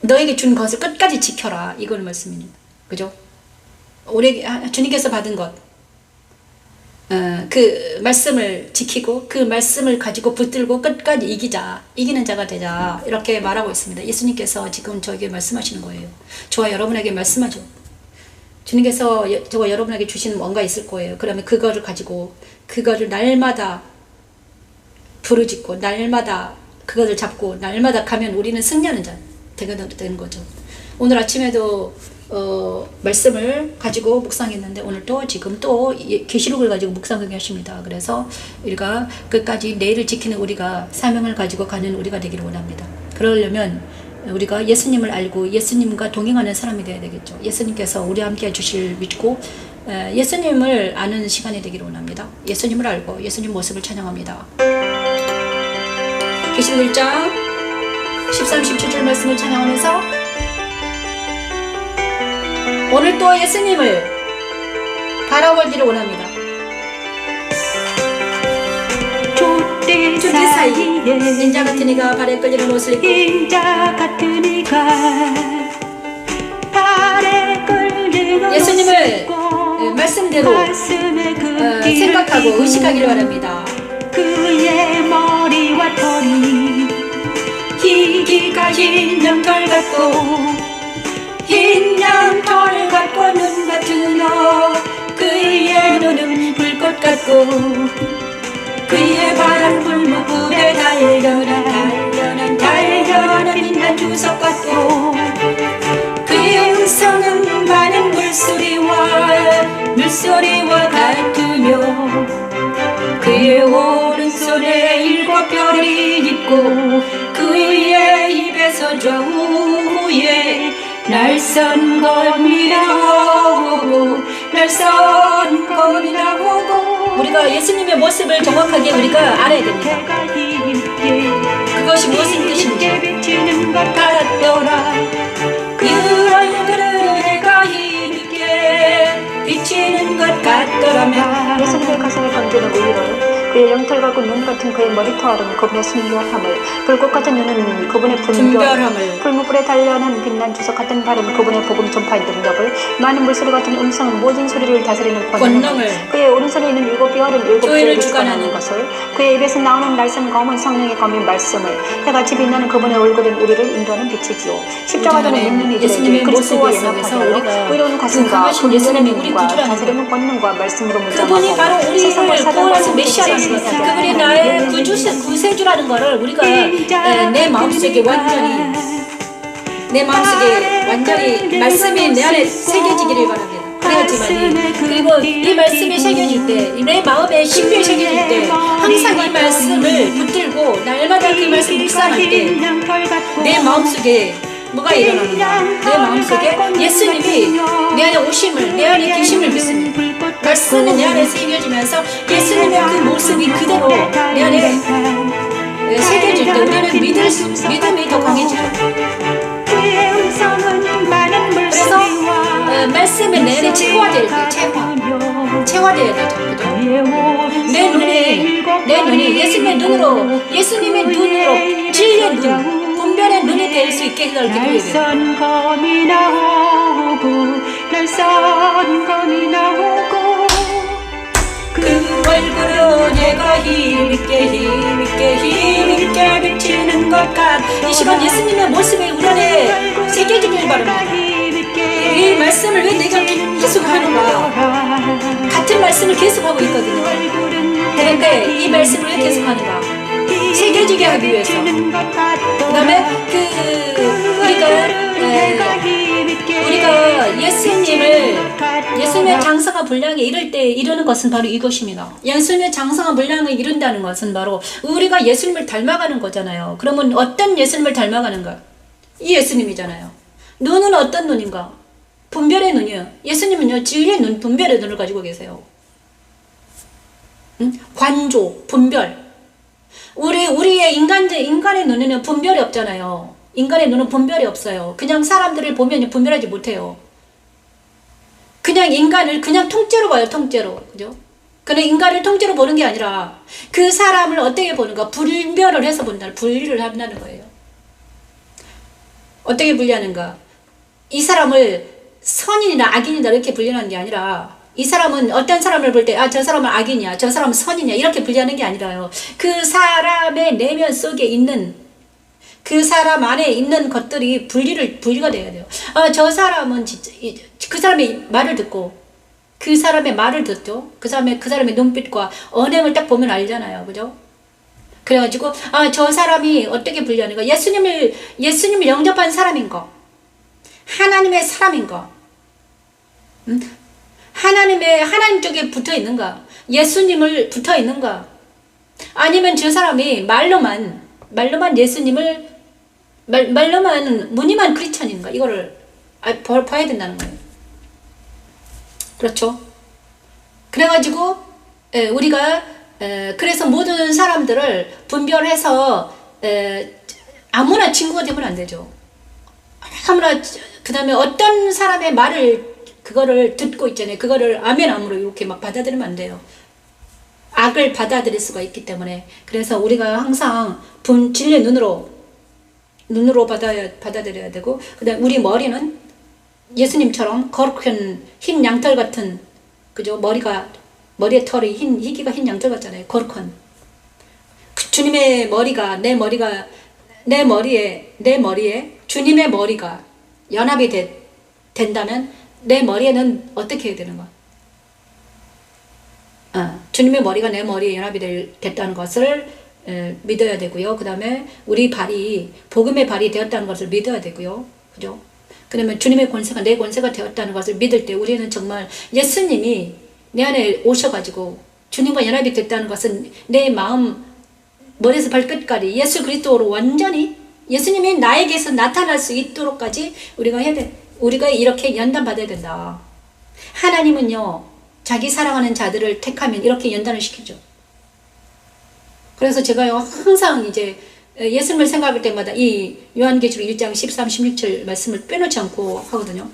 너에게 준 것을 끝까지 지켜라. 이걸 말씀입니다. 그죠? 우리 주님께서 받은 것, 그 말씀을 지키고 그 말씀을 가지고 붙들고 끝까지 이기는 자가 되자, 이렇게 말하고 있습니다. 예수님께서 지금 저에게 말씀하시는 거예요. 저와 여러분에게 말씀하죠. 주님께서 저와 여러분에게 주시는 뭔가 있을 거예요. 그러면 그거를 가지고 그거를 날마다 부르짖고 날마다 그것을 잡고 날마다 가면 우리는 승리하는 자 되는 거죠. 오늘 아침에도 말씀을 가지고 묵상했는데 오늘 지금 계시록을 가지고 묵상하게 하십니다. 그래서 우리가 끝까지 내일을 지키는 우리가 사명을 가지고 가는 우리가 되기를 원합니다. 그러려면 우리가 예수님을 알고 예수님과 동행하는 사람이 되어야 되겠죠. 예수님께서 우리와 함께 해주실 믿고 예수님을 아는 시간이 되기를 원합니다. 예수님을 알고 예수님 모습을 찬양합니다. 계시록 1장 13, 17절 말씀을 찬양하면서 오늘 또 예수님을 바라보기를 원합니다. 주께서 사이 인자 같은 이가 발에 끌리는 옷을 입고 인자 같은 이가 발에 끌리는 예수님을 옷을 입고 말씀대로 가슴에 그 길을 생각하고 끼고 의식하기를 바랍니다. 그의 머리와 털이 희기가 흰 양털 같고 흰 양털 같고 눈 같은 너 그의 눈은 불꽃 같고 그의 발은 불목불에 달려난 빛난 주석 같고 그의 음성은 많은 물소리와 같으며 그의 오른손에 7별이 있고 그의 입에서 좌우에 날선 검이 나오고 우리가 예수님의 모습을 정확하게 우리가 알아야 됩니다. 그것이 무슨 뜻인지. 비치는 것 같더라 그 얼굴은 해가 힘있게 비치는 것 같더라면 예수님의 가슴에 감기는 우유를 그의 양털 같고 눈 같은 그의 머리털은 그분의 순결함을 불꽃 같은 눈은 그분의 분별함을 풀무불에 달려난 빛난 주석 같은 발은 그분의 복음 전파의 능력을 많은 물소리 같은 음성은 모든 소리를 다스리는 권능을 그의 오른손에 있는 7별은 7개를 주관하는 것을 그의 입에서 나오는 날선 검은 성령의 검인 말씀을 해같이 빛나는 그분의 얼굴은 우리를 인도하는 빛이지요. 십자가도는 믿는 이들에게 그리스도와 연합하여 의로운 가슴과 분별의 눈과 다스리는 권능과 말씀으로 그분이 바로 무장하고 우리를 구원하신 메시아라는 것, 그분이 나의 구세주라는 것을 우리가 내 마음속에 완전히 말씀이 내 안에 새겨지기를 바랍니다. 그래야지만 그리고 이 말씀이 새겨질 때 내 마음에 심령이 새겨질 때 항상 이 말씀을 붙들고 날마다 그 말씀 묵상할 때 내 마음속에 뭐가 일어나는가? 내 마음속에 예수님이 내 안에 오심을, 내 안에 계심을 믿습니다. 말씀은 내 안에 새겨지면서 예수님의 그 모습이 그대로 내 안에 새겨질 때 우리는 믿음이 더 강해지죠. 그래서 말씀은 내 안에 체화될 때, 체화되어야 되죠. 그죠? 내 눈이 예수님의 눈으로 진리의 눈, 분별의 눈이 될 수 있게 해달라고 기도해야 돼요. 그 얼굴은 얘가 힘있게 비치는 것 같. 이 시간 예수님의 모습이 우리 안에 새겨지길 바랍니다. 이 말씀을 왜 내가 계속 하는가? 같은 말씀을 계속하고 있거든요. 그런데 이 말씀을 왜 계속하는가? 새겨지게 하기 위해서. 그 다음에 우리가 예수님의 장성한 분량에 이를 때 이루는 것은 바로 이것입니다. 예수님의 장성한 분량을 이룬다는 것은 바로 우리가 예수님을 닮아가는 거잖아요. 그러면 어떤 예수님을 닮아가는가? 이 예수님이잖아요. 눈은 어떤 눈인가? 분별의 눈이요. 예수님은요, 진리의 눈, 분별의 눈을 가지고 계세요. 관조, 분별. 우리의 인간의 눈에는 분별이 없잖아요. 인간의 눈은 분별이 없어요. 그냥 사람들을 보면 분별하지 못해요. 그냥 인간을 그냥 통째로 봐요, 통째로. 그죠? 그냥 인간을 통째로 보는 게 아니라 그 사람을 어떻게 보는가? 분별을 해서 본다. 분리를 한다는 거예요. 어떻게 분리하는가? 이 사람을 선인이나 악인이다 이렇게 분리하는 게 아니라 이 사람은 어떤 사람을 볼 때 저 사람은 악인이야, 저 사람은 선이냐 이렇게 분리하는 게 아니라요. 그 사람의 내면 속에 있는 그 사람 안에 있는 것들이 분리가 돼야 돼요. 저 사람은 진짜 그 사람의 말을 듣고 그 사람의 말을 듣죠. 그 사람의 눈빛과 언행을 딱 보면 알잖아요, 그죠? 그래가지고 저 사람이 어떻게 분리하는가? 예수님을 영접한 사람인가? 하나님의 사람인가? 하나님 쪽에 붙어 있는가? 예수님을 붙어 있는가? 아니면 저 사람이 말로만 말로만 무늬만 크리스천인가? 이거를 봐야 된다는 거예요. 그렇죠? 그래가지고 우리가 그래서 모든 사람들을 분별해서 아무나 친구가 되면 안 되죠. 아무나 그 다음에 어떤 사람의 말을 그거를 듣고 있잖아요. 그거를 아멘함으로 이렇게 막 받아들이면 안 돼요. 악을 받아들일 수가 있기 때문에, 그래서 우리가 항상 진리의 눈으로 받아들여야 되고, 그다음 우리 머리는 예수님처럼 거룩한 흰 양털 같은, 그죠? 머리의 털이 희기가 흰 양털 같잖아요. 거룩한. 주님의 머리가 내 머리에 주님의 머리가 연합이 된다면 내 머리에는 어떻게 해야 되는 거야? 주님의 머리가 내 머리에 연합이 됐다는 것을 믿어야 되고요. 그 다음에 우리 발이 복음의 발이 되었다는 것을 믿어야 되고요. 그죠? 그러면 주님의 권세가 내 권세가 되었다는 것을 믿을 때 우리는 정말 예수님이 내 안에 오셔가지고 주님과 연합이 됐다는 것은 내 마음 머리에서 발끝까지 예수 그리스도로 완전히 예수님이 나에게서 나타날 수 있도록까지 우리가 해야 돼. 우리가 이렇게 연단받아야 된다. 하나님은요, 자기 사랑하는 자들을 택하면 이렇게 연단을 시키죠. 그래서 제가요, 항상 이제 예수님을 생각할 때마다 이 요한계시록 1장 13, 16절 말씀을 빼놓지 않고 하거든요.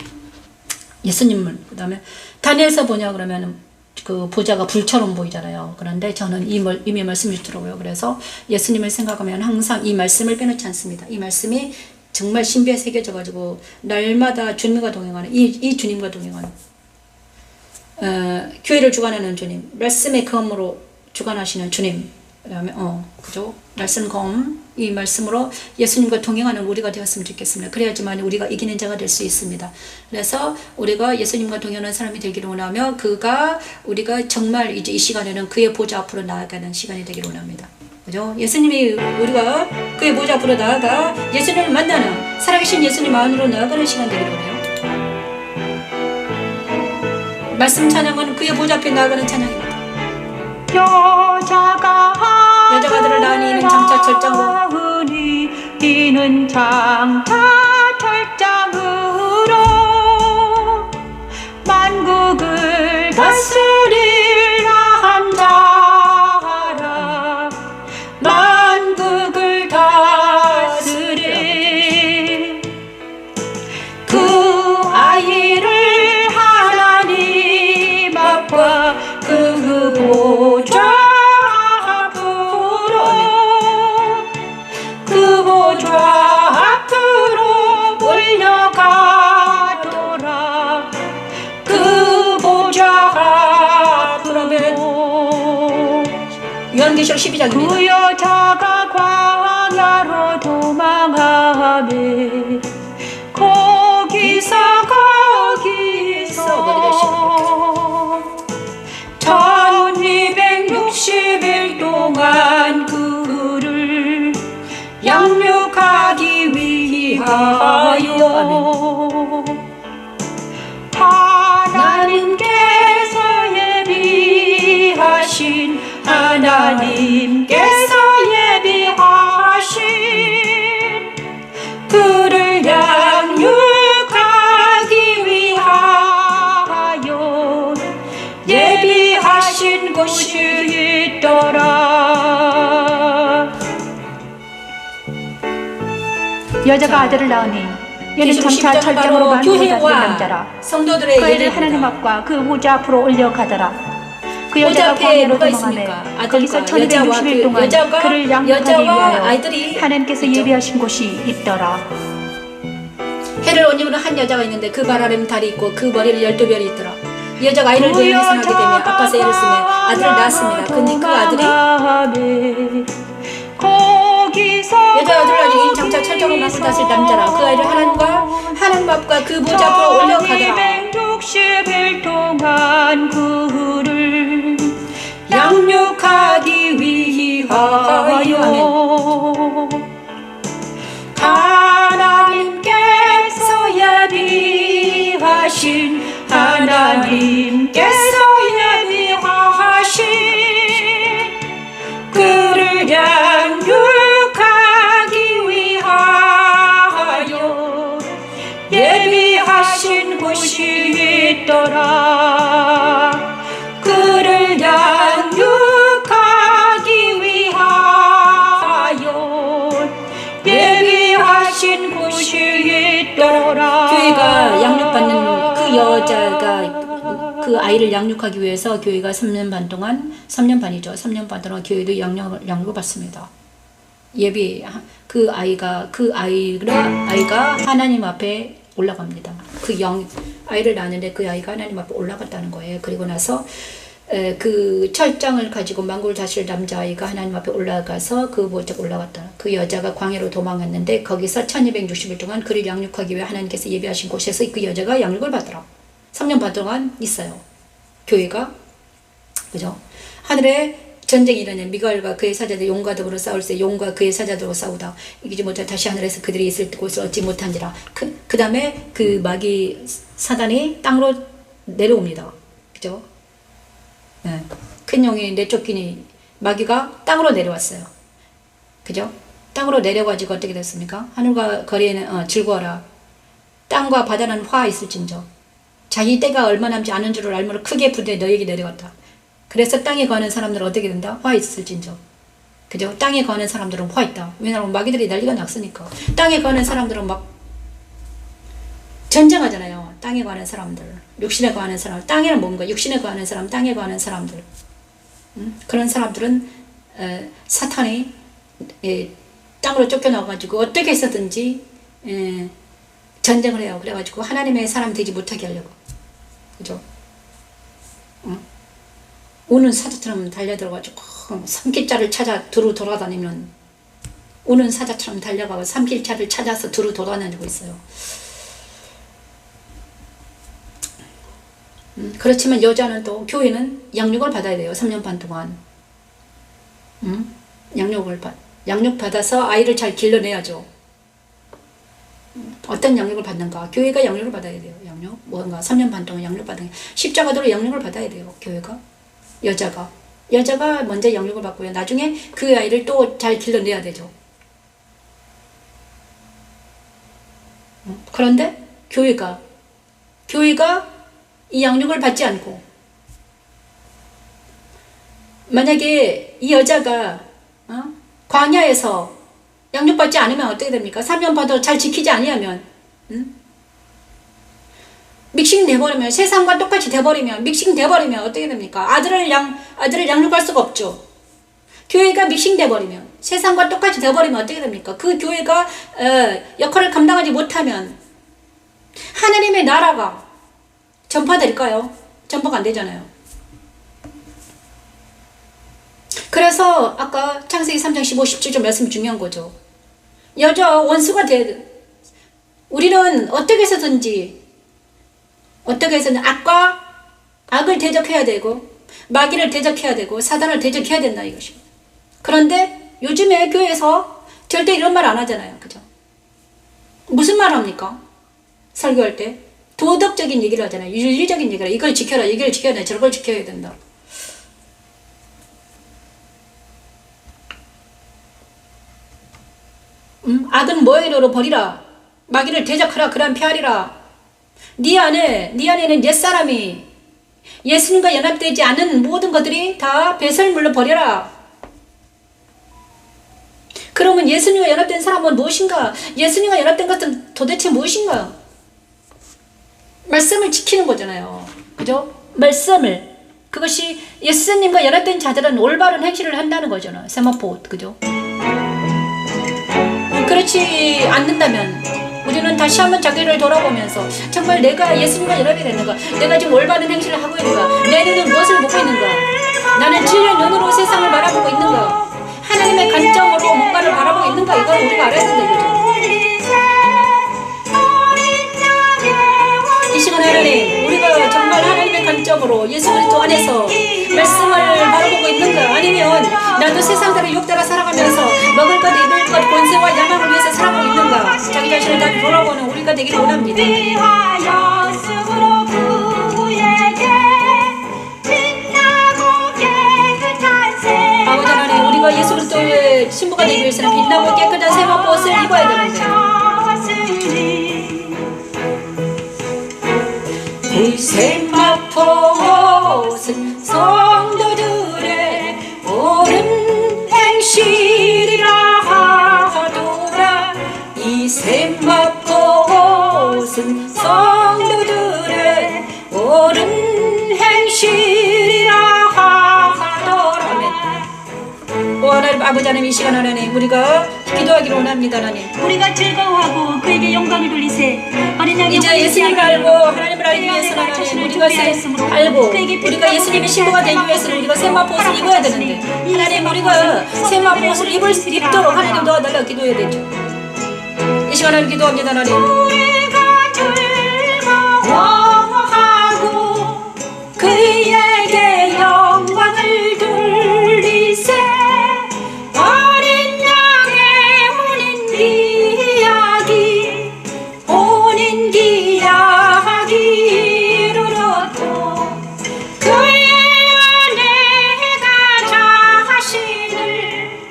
예수님을. 그 다음에 다니엘서 보냐 그러면 그 보좌가 불처럼 보이잖아요. 그런데 저는 이미 말씀을 주더라고요. 그래서 예수님을 생각하면 항상 이 말씀을 빼놓지 않습니다. 이 말씀이 정말 신비에 새겨져가지고 날마다 주님과 동행하는 이 주님과 동행하는 교회를 주관하는 주님, 말씀의 검으로 주관하시는 주님, 그 다음에 그죠? 말씀 검, 이 말씀으로 예수님과 동행하는 우리가 되었으면 좋겠습니다. 그래야지만 우리가 이기는 자가 될 수 있습니다. 그래서 우리가 예수님과 동행하는 사람이 되기를 원하며 우리가 정말 이제 이 시간에는 그의 보좌 앞으로 나아가는 시간이 되기를 원합니다. 그죠? 예수님이 우리가 그의 보좌 앞으로 나아가 예수님을 만나는 살아계신 예수님 안으로 나아가는 시간 되기를 원해요. 말씀 찬양은 그의 보좌 앞에 나아가는 찬양입니다. 여자가들을 낳으니 이는 장차 철장으로 이는 장차 철장으로 만국을 다스리라 한자라 만국을 다스리 그 아이를 하나님 앞과 그 보좌 앞으로 몰려가더라 그 보좌 앞으로 요한계시록 12장입니다. 그 여자가 광야로 도망하매 거기서 1260일 동안 그를 양육하기 위하여 하나님께서 예비하신 그를 양육하기 위하여 예비하신 곳이 있더라. 여자가 아들을 낳으니 얘는 장차 철장으로 만국을 다스리는 남자라. 성도들의 그 애를 하나님 앞과 그 보좌 앞으로 올려가더라. 그 여자가 광야로 도망하매 거기서 1260일 동안 그를 양육하기 위하여 하나님께서 예비하신 곳이 있더라. 해를 온 힘으로 한 여자가 있는데 그 발 아래는 달이 있고 그 머리를 12별이 있더라. 이 여자가 아이를 대면하게 되며 아빠서 애를 쓰며 아들을 낳았습니다. 근데 그 아들이 여자 아들을 낳으니 장차 철장으로 만국 다스릴 남자라. 그 아이를 하나님 앞과 그 보좌 앞으로 올려가더라. 1260일 동안 그를 양육하기 위하여 하나님께서 예비하신 그를 양육하기 위하여 예비하신 곳이 있더라. 그를 양육하기 위하여 예비하신 곳이 있더라. 교회가 양육받는 그 여자가 그 아이를 양육하기 위해서 교회가 3년 반 동안 3년 반이죠. 3년 반 동안 교회도 양육을 받습니다. 예비 아이가 하나님 앞에 올라갑니다. 아이를 낳는데 그 아이가 하나님 앞에 올라갔다는 거예요. 그리고 나서 그 철장을 가지고 만골 다실 남자아이가 하나님 앞에 올라가서 그 보좌 올라갔다. 그 여자가 광야로 도망갔는데 거기서 1260일 동안 그를 양육하기 위해 하나님께서 예비하신 곳에서 그 여자가 양육을 받더라. 3년 반 동안 있어요. 교회가. 그죠? 하늘에 전쟁이 일어나요. 미가엘과 그의 사자들 용과 더불어 싸울 때 용과 그의 사자들과 싸우다 이기지 못하 다시 하늘에서 그들이 있을 곳을 얻지 못한지라. 그 다음에 그 마귀 사단이 땅으로 내려옵니다. 그죠? 네. 큰 용이 내쫓기니 마귀가 땅으로 내려왔어요. 그죠? 땅으로 내려가지고 어떻게 됐습니까? 하늘과 거리에는 즐거워라. 땅과 바다는 화 있을진저. 자기 때가 얼마 남지 않은 줄을 알므로 크게 부대 너에게 내려갔다. 그래서 땅에 거하는 사람들은 어떻게 된다? 화 있을진저. 그죠? 땅에 거하는 사람들은 화 있다. 왜냐하면 마귀들이 난리가 났으니까. 땅에 거하는 사람들은 막 전쟁하잖아요. 땅에 거하는 사람들, 육신에 거하는 사람. 땅에는 뭔가 육신에 거하는 사람, 땅에 거하는 사람들. 그런 사람들은 사탄이 땅으로 쫓겨나가지고 어떻게 해서든지 전쟁을 해요. 그래가지고 하나님의 사람 되지 못하게 하려고. 그죠? 우는 사자처럼 달려들어가지고 삼킬자를 찾아 두루 돌아다니면 우는 사자처럼 달려가고 삼킬자를 찾아서 두루 돌아다니고 있어요. 그렇지만 여자는 또 교회는 양육을 받아야 돼요. 3년 반 동안. 양육 받아서 아이를 잘 길러내야죠. 어떤 양육을 받는가? 교회가 양육을 받아야 돼요. 양육 뭔가 3년 반 동안 양육 받은 십자가도로 양육을 받아야 돼요. 교회가 여자가 먼저 양육을 받고요. 나중에 그 아이를 또 잘 길러내야 되죠. 그런데 교회가 이 양육을 받지 않고 만약에 이 여자가 광야에서 양육받지 않으면 어떻게 됩니까? 3년 반도 잘 지키지 아니하면 믹싱 돼버리면 세상과 똑같이 돼버리면 믹싱 돼버리면 어떻게 됩니까? 아들을 양육할 수가 없죠. 교회가 믹싱 돼버리면 세상과 똑같이 돼버리면 어떻게 됩니까? 그 교회가 역할을 감당하지 못하면 하나님의 나라가 전파될까요? 전파가 안 되잖아요. 그래서 아까 창세기 3장 15, 17절 말씀이 중요한 거죠. 여자 원수가 돼야 돼. 우리는 어떻게 해서든지 악을 대적해야 되고 마귀를 대적해야 되고 사단을 대적해야 된다 이것입니다. 그런데 요즘에 교회에서 절대 이런 말 안 하잖아요. 그죠? 무슨 말 합니까? 설교할 때 도덕적인 얘기를 하잖아요. 윤리적인 얘기를 이걸 지켜라, 이걸 지켜야 돼, 저걸 지켜야 된다. 악은 모형으로 버리라. 마귀를 대적하라. 그러한 피하리라. 네 안에는 옛사람이 예수님과 연합되지 않은 모든 것들이 다 배설물로 버려라. 그러면 예수님과 연합된 사람은 무엇인가? 예수님과 연합된 것은 도대체 무엇인가? 말씀을 지키는 거잖아요. 그죠? 말씀을. 그것이 예수님과 연합된 자들은 올바른 행실을 한다는 거잖아요. 세마포. 그죠? 그렇지 않는다면 우리는 다시 한번 자기를 돌아보면서 정말 내가 예수님과 연합이 됐는가? 내가 지금 올바른 행실을 하고 있는가? 내 눈은 무엇을 보고 있는가? 나는 진리의 눈으로 세상을 바라보고 있는가? 하나님의 관점으로 뭔가를 바라보고 있는가? 이걸 우리가 알아야 된다 이거죠. 이 시간 하나님, 우리가 정말 하나님의 관점으로 예수 그리스도 안에서 말씀을 바라보고 있는가? 아니면 나도 세상대로 육 따라 살아가면서 먹을 것, 입을 것, 권세와 야망을 위해서 살아가고 있는가? 자기 자신을 다 돌아보는 우리가 되기를 원합니다. 아버지 하나님, 우리가 예수 그리스도의 신부가 되기 위해서는 빛나고 깨끗한 세마포 옷을 입어야 되는데 그 세마포 옷은 성도들의 옳은 행실이라 하더라. 이 세마포 옷은 성도들의 옳은 아버지 하나님 이 시간 하나님 우리가 기도하기를 원합니다 하나님. 우리가 즐거워하고 그에게 영광을 돌리세. 어린 양의 이제 예수님을 알고 하나님을 알기 위해서는 하나님 우리가 알고 우리가 예수님의 신부가 되기 위해서는 우리가 세마포 옷을 입어야 되는데 하나님 우리가 세마포 옷을 입도록 하나님 도와달라 기도해야 되죠. 이 시간 하나님 기도합니다 하나님. 우리가 즐거워하고 그에게 영광을 돌리세. 어린 양의 혼인 기약이 이르렀고 그의 아내가 자신을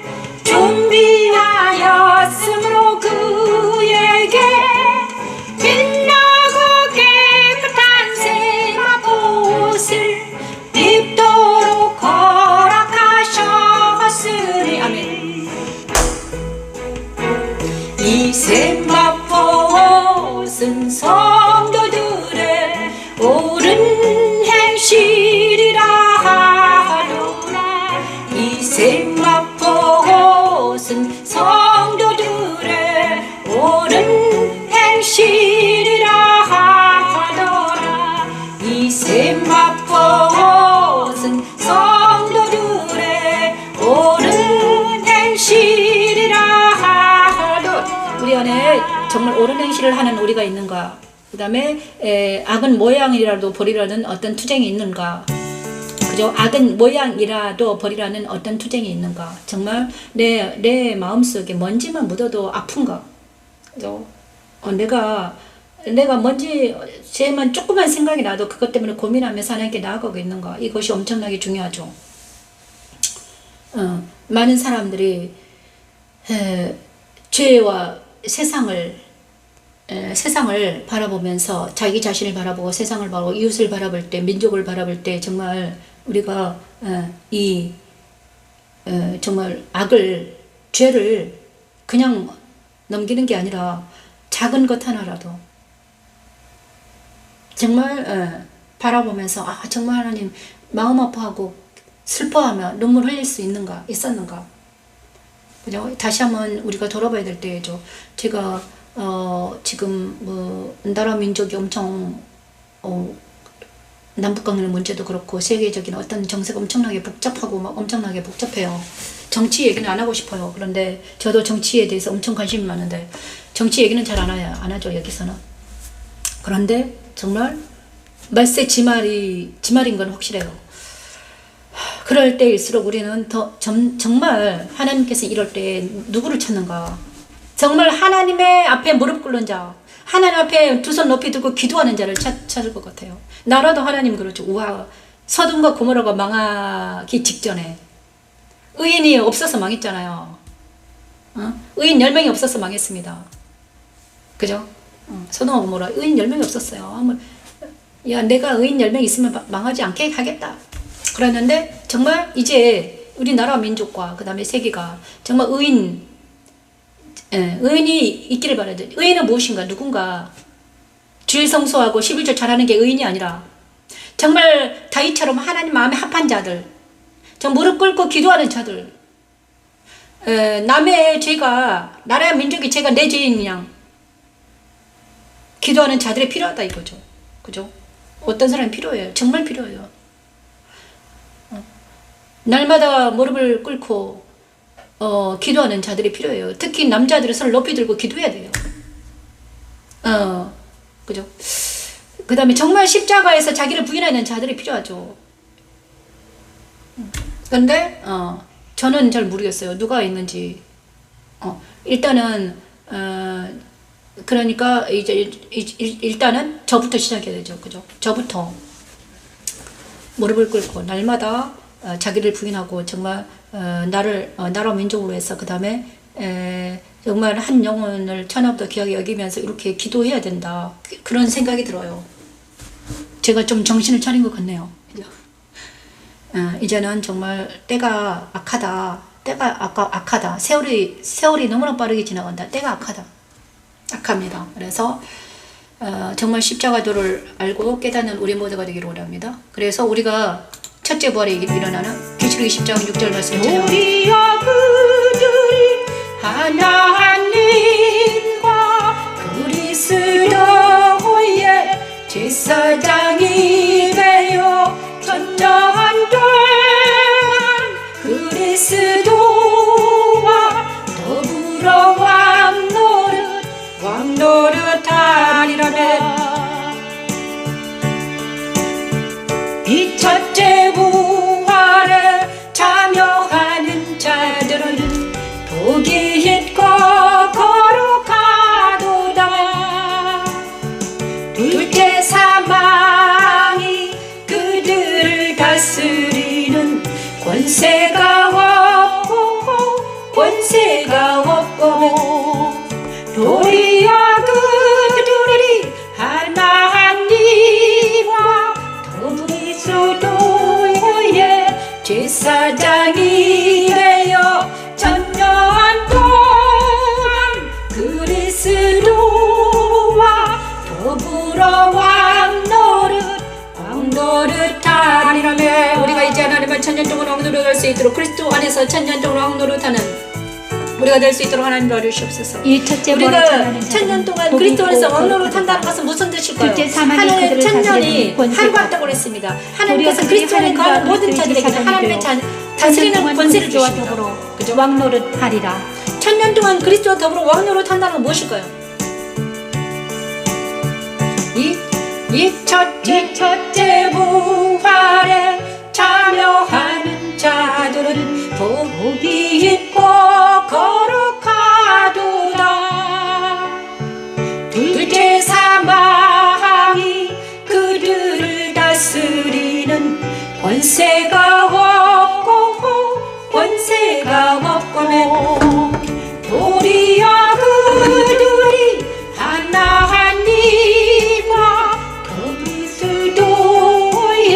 준비하였으므로 그에게 빛나고 깨끗한 세마포 옷을 입도록 허락하셨으니 아멘. 이 세마포 옷은 성도들의 옳은 행실이라 하노라. 이 세마포 옷은 성도들의 옳은 행실이라 하더라. 이 세마포 옷은 성도들의 옳은 행실이라 하더라. 우리 안에 정말 옳은 행실을 하는 우리가 있는가? 그 다음에 악은 모양이라도 버리라는 어떤 투쟁이 있는가? 그죠? 악은 모양이라도 버리라는 어떤 투쟁이 있는가? 정말 내 마음속에 먼지만 묻어도 아픈가? 그죠? 내가 먼지 죄만 조그만 생각이 나도 그것 때문에 고민하면서 하나님께 나아가고 있는가? 이것이 엄청나게 중요하죠. 많은 사람들이 죄와 세상을 바라보면서 자기 자신을 바라보고 세상을 바라보고 이웃을 바라볼 때 민족을 바라볼 때 정말 우리가 정말 죄를 그냥 넘기는 게 아니라 작은 것 하나라도 정말 바라보면서 정말 하나님 마음 아파하고 슬퍼하며 눈물 흘릴 수 있었는가? 그죠? 다시 한번 우리가 돌아봐야 될 때죠. 제가 지금 나라 민족이 엄청 남북관계 문제도 그렇고 세계적인 어떤 정세가 엄청나게 복잡하고 막 엄청나게 복잡해요. 정치 얘기는 안 하고 싶어요. 그런데 저도 정치에 대해서 엄청 관심이 많은데 정치 얘기는 잘 안 하죠 여기서는. 그런데 정말 말세 지말인 건 확실해요. 그럴 때일수록 우리는 정말 하나님께서 이럴 때 누구를 찾는가? 정말 하나님의 앞에 무릎 꿇는 자, 하나님 앞에 두 손 높이 들고 기도하는 자를 찾을 것 같아요. 나라도 하나님 그렇죠. 우와, 서돔과 고모라가 망하기 직전에 의인이 없어서 망했잖아요. 의인 10명이 없어서 망했습니다. 그죠? 서돔과 고모라 의인 10명이 없었어요. 야, 내가 의인 10명 있으면 망하지 않게 하겠다. 그랬는데 정말 이제 우리나라 민족과 그 다음에 세계가 정말 의인이 있기를 바라야 돼. 의인은 무엇인가? 누군가 주일 성수하고 11조 잘하는 게 의인이 아니라 정말 다윗처럼 하나님 마음에 합한 자들, 정 무릎 꿇고 기도하는 자들, 남의 죄가 나라의 민족의 죄가 내 죄인 양 기도하는 자들이 필요하다 이거죠. 그죠? 어떤 사람이 필요해요. 정말 필요해요. 날마다 무릎을 꿇고 기도하는 자들이 필요해요. 특히 남자들은 손을 높이 들고 기도해야 돼요. 그죠? 그 다음에 정말 십자가에서 자기를 부인하는 자들이 필요하죠. 근데 저는 잘 모르겠어요. 누가 있는지. 일단은 그러니까 이제 일단은 저부터 시작해야 되죠. 그죠? 저부터 무릎을 꿇고 날마다 자기를 부인하고 정말 나라 민족으로 해서 그 다음에 정말 한 영혼을 천하보다 귀하게 여기면서 이렇게 기도해야 된다. 그런 생각이 들어요. 제가 좀 정신을 차린 것 같네요. 이제는 정말 때가 악하다. 악하다. 세월이 너무나 빠르게 지나간다. 때가 악합니다. 그래서 정말 십자가도를 알고 깨닫는 우리 모두가 되기를 원합니다. 그래서 우리가 첫째 부활에 일어나는 계시록 20장 6절 말씀을 찾아요. 하나님과 그리스도의 제사장이 되어 전쟁한 동안 그리스도와 더불어 왕노릇하리라네. 이 첫째 부활에 참여하는 자들은 복이 있고 거룩하도다. 둘째 사망이 그들을 다스리는 권세가 없고 도리어 그들이 하나님과 그리스도의 제사장이 되어 전쟁한 동안 그리스도와 더불어 왕노릇하리라며. 우리가 이제 하나님을 천년 동안 왕노릇할 수 있도록 그리스도 안에서 천년 동안 왕노릇하는 우리가 될 수 있도록 하나님 도와주시옵소서. 이 첫째 우리가 천년 동안 그리스도 안에서 왕노릇한다는 것은 무슨 뜻일까요? 하나님의 천년이 하루 같다고 그랬습니다. 하나님께서 그리스도 안에 거하는 모든 자들에게 하나님의 다스리는 권세를 주십니다. 그죠? 왕노릇하리라. 천년 동안 그리스도와 더불어 왕노릇한다는 건 무엇일까요? 이 첫째 부활에 참여하는 자들은 복이 있고 거룩하도다. 둘째 사망이 그들을 다스리는 권세가 없고 도리어 그들이 하나님과 그리스도의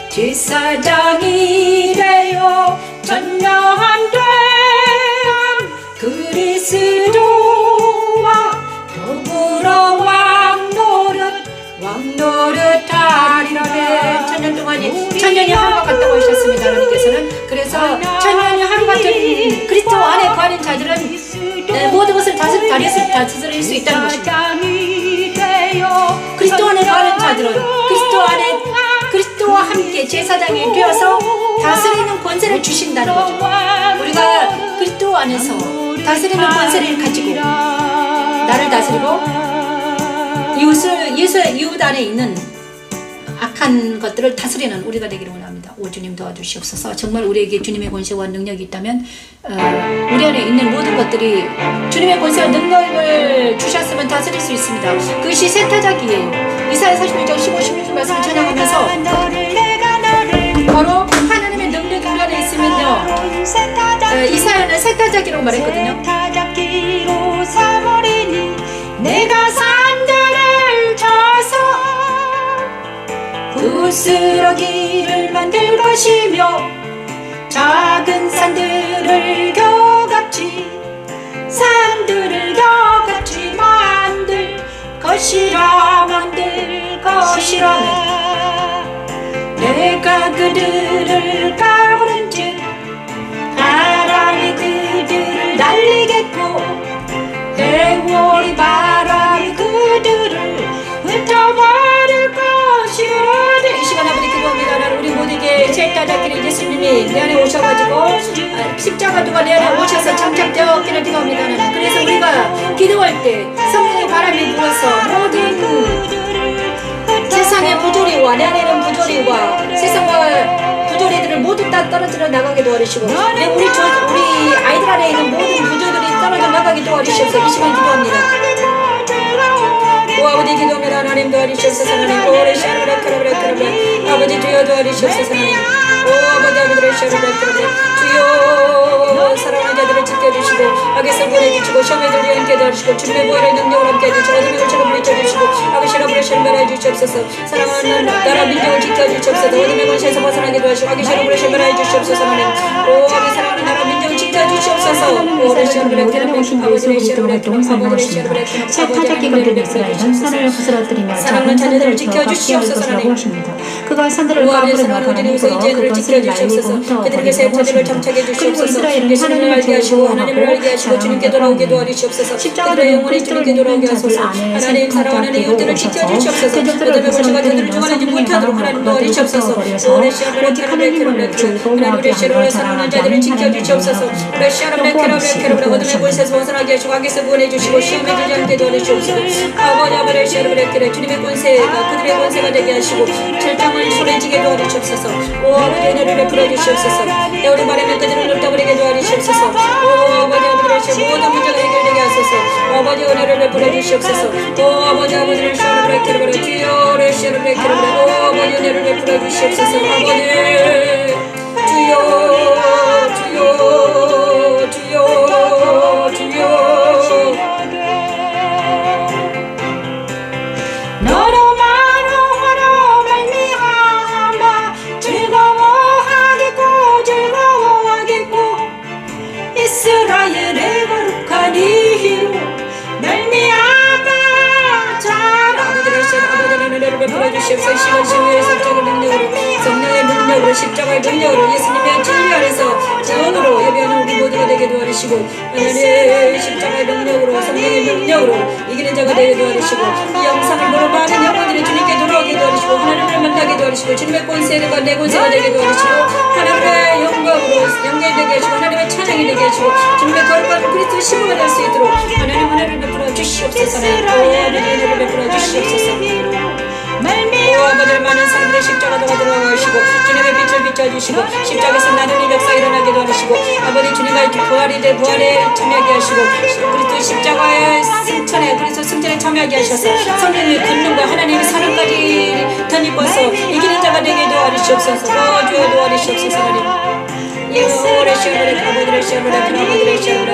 제사장이 되어 전쟁한 동안 그리스도와 더불어 왕노릇하리라네. 천년이 하루가 같다고 하셨습니다. 하나님께서는. 그래서 천년이 하루 같은 그리스도 안에 거하는 자들은 모든 것을 다스릴 수 있다는 것입니다. 그리스도 안에 거하는 자들은 그리스도와 함께 제사장이 되어서 다스리는 권세를 주신다는 거죠. 우리가 그리스도 안에서 다스리는 권세를 가지고 나를 다스리고 이웃 안에 있는 악한 것들을 다스리는 우리가 되기를 원합니다. 오 주님 도와주시옵소서. 정말 우리에게 주님의 권세와 능력이 있다면 우리 안에 있는 모든 것들이 주님의 권세와 능력을 주셨으면 다스릴 수 있습니다. 그것이 세타작이에요. 이사야 41장 15, 16절 말씀을 찬양하면서 바로 하나님의 능력이 우리 안에 있으면요, 이사야는 세타작이라고 말했거든요. 내가 산들을 쳐서 부스러기를 만들 것이며 작은 산들을 겨같이 만들 것이라 내가 그들을 가오른즉 바람이 그들을 날리겠고 해월이 바람이 그들을 흩어버릴 것이라. 이 시간 아버지 기도합니다. 나는 우리 모두에게 세타작기를 예수님이 내 안에 오셔가지고 십자가도가 내 안에 오셔서 장착되었기를 기도합니다. 나는 그래서 우리가 기도할 때 성령의 바람이 불어서 모든 세상의 부조리와 내 안에 있는 부조리와 세상과 부조리들을 모두 다 떨어뜨려 나가게 도와주시고 우리 아이들 안에 있는 모든 부조리들이 떨어져 나가게 도와주시옵소서. 이 시간 기도합니다. 오 아버지 기도합니다. 하나님 도와주시옵소서. 하나님 오래 샤르라크라브라크라브라 아버지 주여 도와주시옵소서. 하나님 오 아버지 아버지를 샤르라크라브라 주여 사랑하는 자들을 지켜주시고 악에서 보내주시고 시험에 들려 함께 도와주시고 주님의 보혈의 능력을 함께 해주시고 어둠의 권세를 물리쳐주시고 아기시라브라 샤르메라 해주시옵소서. 사랑하는 나라 민족을 지켜주시옵소서. 어둠의 권세에서 벗어나게 도와주시고 아기시라브라 샤르메라 해주시옵소서. 하나님 오 아기 사랑하는 나라 민족을 지켜주시옵소서. 하나님 의사를 모델하신 예수 그리스도 활동을 설명하십니다. 새 타작기 건든 이스라엘은 산을 부스러뜨리며 작은 산들을 저 각기할 것이라고 하십니다. 그가 산들을 까부르며 바람이 불어 그것을 날리고 흩어버리라고 하십니다. 그리고 이스라엘은 하나님을 즐거워하고 사랑하게 합니다. 십자가는 그리스도를 믿는 자들 안에 생각하고 오셔서 대적들을 부스러뜨리며 성령의 마음으로 그것들을 흩어버려서 오직 하나님을 즐거워하게 하며 사랑하게 하는 하나님의 영광입니다. 어둠의 곳에서 벗어나게 하시고 악에서 구원해 주시고 시험에 들지 않게 도와주시옵소서. 아버지 아버지 시험을 주님의 권세가 그들의 권세가 되게 하시고 철장을 손에 쥐게 도와주시옵소서. 오 아버지 은혜를 베풀어 주시옵소서. 내 우리 바람에 그들을 놓다버리게 도와주시옵소서. 오 아버지 아버지 모든 문제가 해결되게 하소서. 아버지 은혜를 베풀어 주시옵소서. 오 아버지 아버지를 시험을 베풀어 주여 시험을 베풀어 오 아버지 은혜를 베풀어 주시옵소서. 아버지 주여 주여 주여 주여 너로 말하러 말미암아 즐거워하겠고 즐거워하겠고 이스라엘의 거룩한 이로 말미암아 아버지를 은혜를 베풀어 주시옵소서. 시간 시위의 성적인 능력으로 성령의 능력으로 십자가의 능력으로 예수님의 진리 안에서 전으로 예배하는 우리 모두가 되게 도와주시고 하나님의 십자가의 능력으로 성령의 능력으로 이기는 자가 되게 도와주시고 이 영상을 보러 많은 영혼들이 주님께 돌아오게 도와주시고 하나님을 만나게 도와주시고 주님의 권세가 내 권세가 되게 도와주시고 하나님의 영광으로 연결되게 하시고 하나님의 찬양이 되게 하시고 주님의 거룩한 그리스도 신부가 될 수 있도록 하나님 은혜를 베풀어 주시옵소서. 은혜를 베풀어 주시옵소서. 오 아버지 많은 사람들의 십자가도가 들어가시고 주님의 빛을 비춰주시고 십자가에서 나누는 역사 일어나게 도와주시고 아버지 주님과 부활에 참여하게 하시고 그리스도 십자가의 승천에 그리스도 승천에 참여하게 하셔서 성령의 권능과 하나님의 사랑까지 덧입어서 이기는 자가 되게 도와주시옵소서. 주여 도와주시옵소서. 하나님 오래 시험을 아버지를 시험을 아버지를 시험을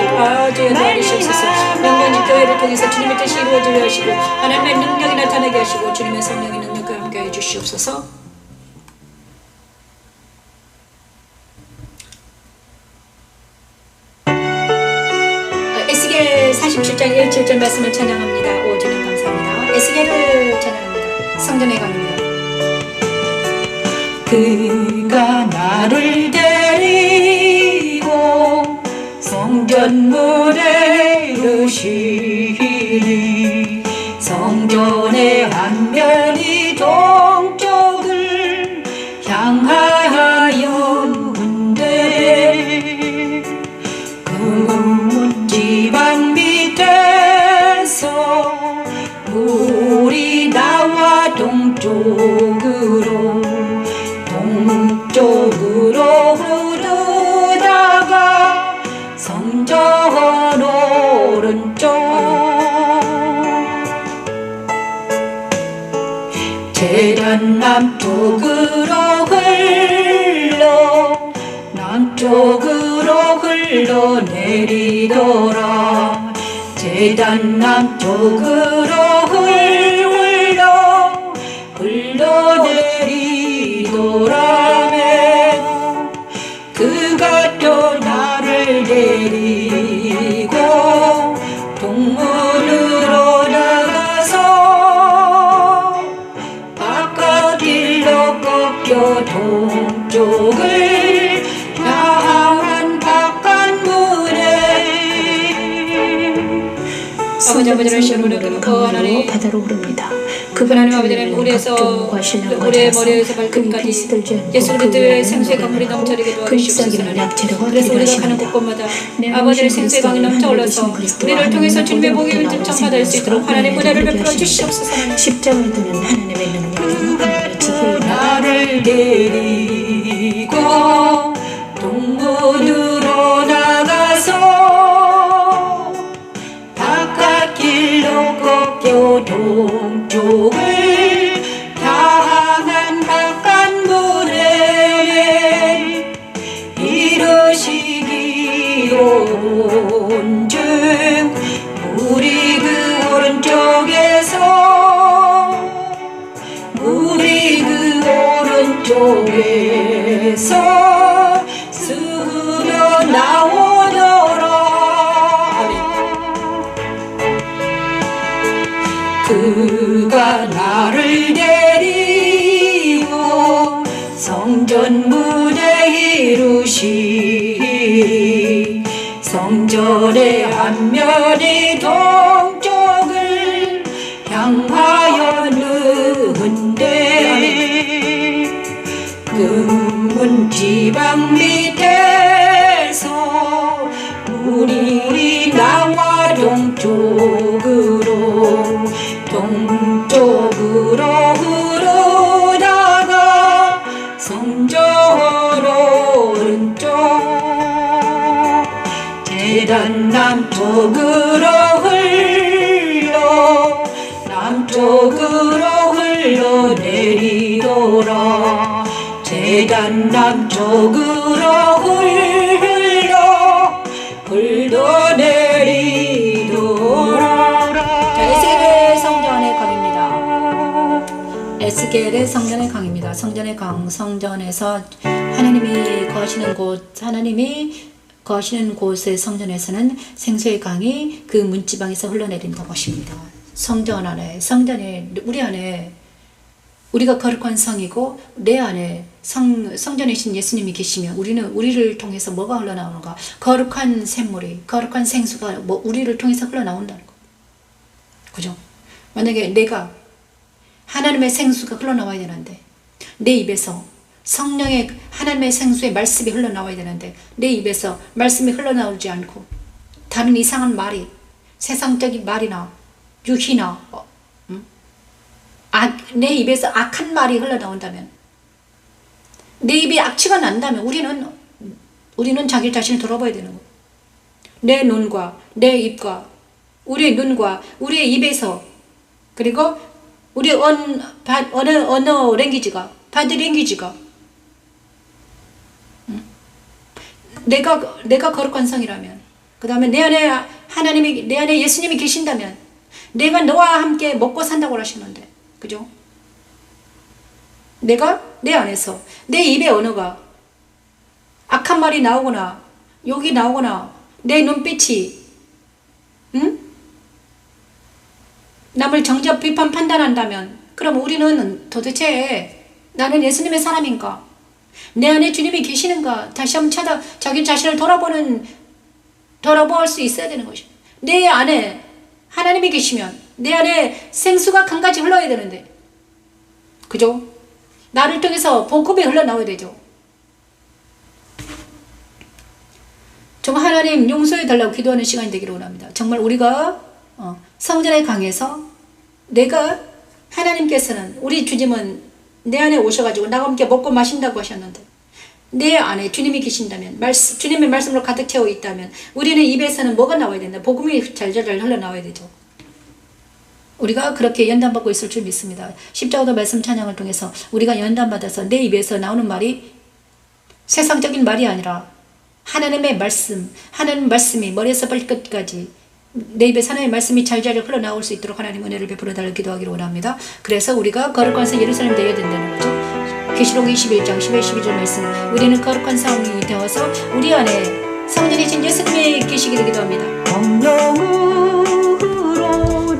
주여 도와주시옵소서. 영원히 교회를 통해서 주님의 뜻이 이루어지게 하시고 하나님의 능력이 나타나게 하시고 주님의 성령의 능력과 함께 해주시옵소서. 에스겔 47장 1-7절 말씀을 찬양합니다. 오 주님 감사합니다. 에스겔을 찬양합니다. 성전의 강입니다. 그가 나를 데리고 성전문에 이르시니 성전의 한 면이 동쪽을 향하였는데 그 문지방 밑에서 물이 나와 동쪽으로 흐르다가 성전 오른쪽 제단 남쪽으로 흘러내리더라. 제단 남쪽으로 흘러내리더라며 그가 또 나를 데리고 동문으로 나가서 바깥길로 꺾여 동쪽을 향한 바깥문에 아버지를 시험으로 강으로 바다로 흐릅니다. 그 하나님 아버지는 우리에서 우리의 머리에서 발끝까지 예수 그리스도의 생수의 강물이 넘쳐리게 도와주시옵소서. 그래서 우리가 가는 곳곳마다 아버지의 생수의 강이 넘쳐 올라서 우리를 통해서 주님의 복의 은총 받을 수 있도록 하나님 은혜를 베풀어 주시옵소서. 십자가를 드는 하나님의 능력으로 하나님의 지혜로 나를 데리고 동문으로 나가서 바깥길로 꺾여 동쪽을 향한 바깥문에 이르시기온즉 우리 그 오른쪽에서 스며 나오더라. 그가 나를 데리고 성전 문에 이루시 성전의 앞면이 동쪽을 향하였는데 금문 지방 밑에서 물이 나와 동쪽으로 흐르다가 성전 오른쪽 제단 남쪽으로 흘러내리더라 제단 남쪽으로 흘러내리더라. 자, 에스겔의 성전의 강입니다. 에스겔의 성전의 강입니다. 성전의 강, 성전에서 하나님이 거하시는 곳의 성전에서는 생수의 강이 그 문지방에서 흘러내린다고 하십니다. 성전 안에, 우리 안에 우리가 거룩한 성이고 내 안에 성전이신 예수님이 계시면 우리를 통해서 뭐가 흘러나오는가? 거룩한 샘물이, 거룩한 생수가 우리를 통해서 흘러나온다는 거. 그죠? 만약에 내가 하나님의 생수가 흘러나와야 되는데 내 입에서 성령의 하나님의 생수의 말씀이 흘러나와야 되는데 내 입에서 말씀이 흘러나오지 않고 다른 이상한 말이 세상적인 말이나 유희나 내 입에서 악한 말이 흘러나온다면 내 입에 악취가 난다면 우리는 자기 자신을 돌아봐야 되는 거예요. 내 눈과 내 입과 우리의 눈과 우리의 입에서 그리고 우리 언어 랭귀지가 바디 랭귀지가 내가 거룩한 성이라면 그 다음에 내 안에 내 안에 예수님이 계신다면 내가 너와 함께 먹고 산다고 하시는데 그죠? 내가 내 안에서 내 입의 언어가 악한 말이 나오거나 욕이 나오거나 내 눈빛이 남을 정죄 비판 판단한다면 그럼 우리는 도대체 나는 예수님의 사람인가? 내 안에 주님이 계시는가? 다시 한번 자기 자신을 돌아볼 수 있어야 되는 것이죠. 내 안에 하나님이 계시면 내 안에 생수가 강같이 흘러야 되는데 그죠? 나를 통해서 복음이 흘러나와야 되죠. 정말 하나님 용서해 달라고 기도하는 시간이 되기를 원합니다. 정말 우리가 성전에 강해서 하나님께서는 우리 주님은 내 안에 오셔가지고 나와 함께 먹고 마신다고 하셨는데 내 안에 주님이 계신다면 주님의 말씀으로 가득 채워 있다면 우리는 입에서는 뭐가 나와야 된다? 복음이 잘잘 흘러나와야 되죠. 우리가 그렇게 연단받고 있을 줄 믿습니다. 십자가도 말씀 찬양을 통해서 우리가 연단받아서 내 입에서 나오는 말이 세상적인 말이 아니라 하나님의 말씀, 하나님 말씀이 머리에서 발끝까지 내 입에 하나님의 말씀이 잘잘 흘러나올 수 있도록 하나님 은혜를 베풀어 달라고 기도하기를 원합니다. 그래서 우리가 거룩한 성 예루살렘 되어야 된다는 거죠. 계시록 21장 11, 12절 말씀 우리는 거룩한 성이 되어서 우리 안에 성전이신 예수님이 계시기를 기도합니다. 성령으로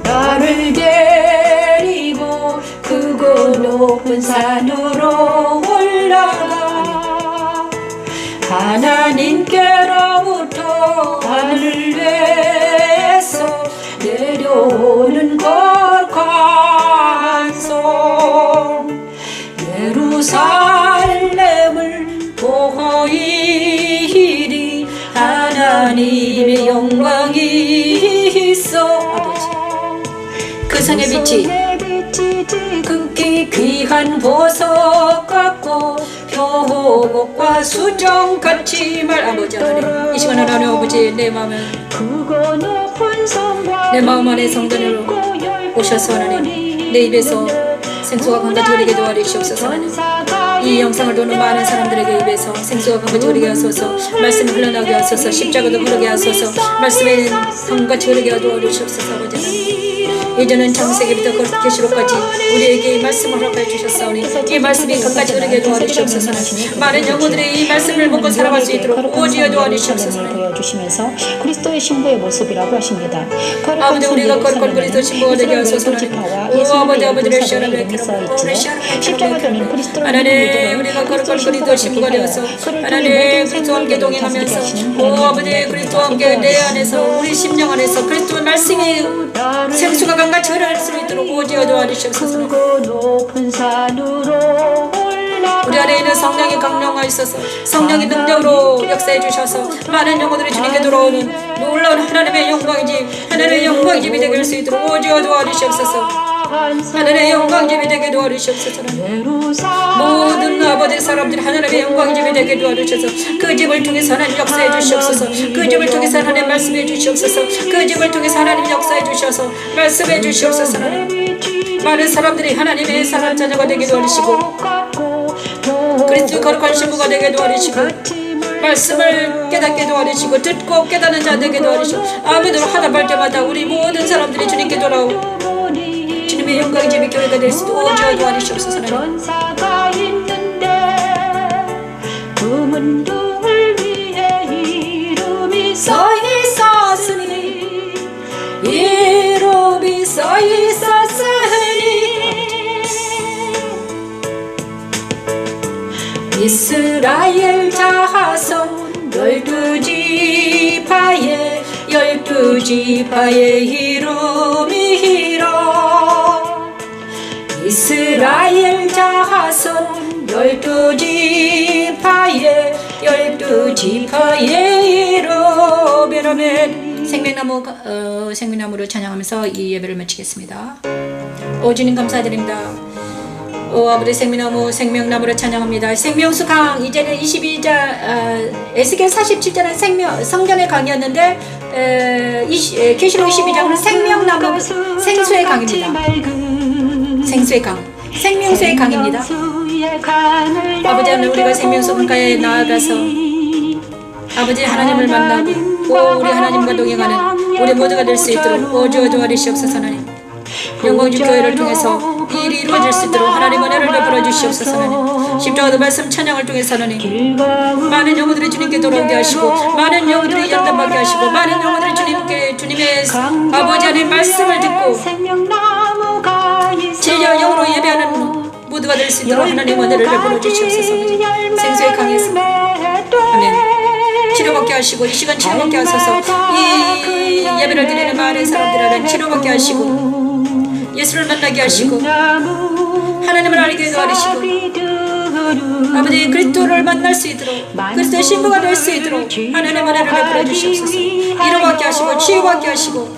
나를 데리고 크고 높은 산으로 올라가 하나님께로부터 하늘에서 내려오는 거룩한 성 예루살렘을 보이리 하나님의 영광이 있어 아버지 그 성의 빛이 극히 귀한 보석 같고 표곡과 수정같이 아버지 하나님 이 시간 하나님 아버지 내 마음 안에 성전으로 오셔서 하나님 내 입에서 생수가 강같이 흐르게 도와주시옵소서 하나님 이 영상을 보는 많은 사람들에게 입에서 생수가 강같이 흐르게 하소서 말씀이 흘러나오게 하소서 십자가도 흐르게 하소서 말씀이 강같이 흐르게 도와주시옵소서 아버지 하나님 예전은 창세기부터 계시록까지 우리에게 이 말씀을 허락해 주셨사오니 이 말씀이 강같이 흐르게 도와주시옵소서 하나님 많은 영혼들이 이 말씀을 먹고 살아갈 수 있도록 오지어 도와주시옵소서 하나님 보여주시면서 그리스도의 신부의 모습이라고 하십니다. 아버지 우리가 거룩한 그리스도 신부가 되게 하소서. 오 아버지 아버지를 시원하게 십자가는 그리스도를 하나님 우리가 거룩한 그리스도 신부가 되어서 하나님 그리스도와 함께 동행하면서 오 아버지 그리스도와 함께 내 안에서 우리 심령 안에서 그리스도의 말씀이 생수가 강같이 흐를 수 있도록 오지어 도와주시옵소서. 우리 안에 있는 성령의 강령하셔서 성령의 능력으로 역사해 주셔서 많은 영혼들이 주님께 돌아오는 놀라운 하나님의 영광의 집, 하나님의 영광의 집이 되게 할 수 있도록 오지어 도와주시옵소서. 하나님의 영광의 집이 되게 도와주시옵소서. 모든 아버지 사람들이 하나님의 영광의 집이 되게 도와주셔서 그 집을 통해서 하나님 역사해 주시옵소서. 그 집을 통해서 하나님 말씀해 주시옵소서. 그 집을 통해서 하나님 역사해 주셔서 말씀해 주시옵소서. 많은 사람들이 하나님의 사랑 자녀가 되게 도와주시고 그리스도의 거룩한 신부가 되게 도와주시고 말씀을 깨닫게 도와주시고 듣고 깨닫는 자 되게 도와주시고 아멘으로 하답할 때마다 우리 모든 사람들이 주님께 돌아오고 주님의 영광의 집이 교회가 될 수 있도록 오지어 도와주시옵소서. 서 있었으니 이름이 서 있었으니 이스라엘 자손 12지파의 12지파의 이름이라 이스라엘 자손 12지파의 12지파의 이름이라면 생명나무로 찬양하면서 이 예배를 마치겠습니다. 오 주님 감사드립니다. 오 아버지 생명나무로 찬양합니다. 생명수 강 이제는 22장 에스겔 47장은 성전의 강이었는데 계시록 22장은 생명나무 생수의 강입니다. 생수의 강 생명수의 강입니다. 아버지 하나님 우리가 생명수 강가에 나아가서 아버지 하나님을 만나고 우리 하나님과 동행하는 우리 모두가 될 수 있도록 오주어 도와주시옵소서. 하나님 영광주 교회를 통해서 이 일이 이루어질 수 있도록 하나님 은혜를 베풀어 주시옵소서. 하나님 십자가의 말씀 찬양을 통해서 하나님 많은 영혼들이 주님께 돌아오게 하시고 많은 영혼들이 연단받게 하시고 많은 영혼들이 주님의 아버지 하나님 말씀을 듣고 진리와 영으로 예배하는 모두가 될 수 있도록 하나님 은혜를 베풀어 주시옵소서. 생수의 강에서 아멘. 치료받게 하시고 이 시간 치료받게 하소서. 이 예배를 드리는 많은 사람들을 치료받게 하시고 예수를 만나게 하시고 하나님을 알게 도와주시고 아버지 그리스도를 만날 수 있도록 그리스도의 신부가 될 수 있도록 하나님의 은혜를 베풀어 주시옵소서. 이루받게 하시고 치유받게 하시고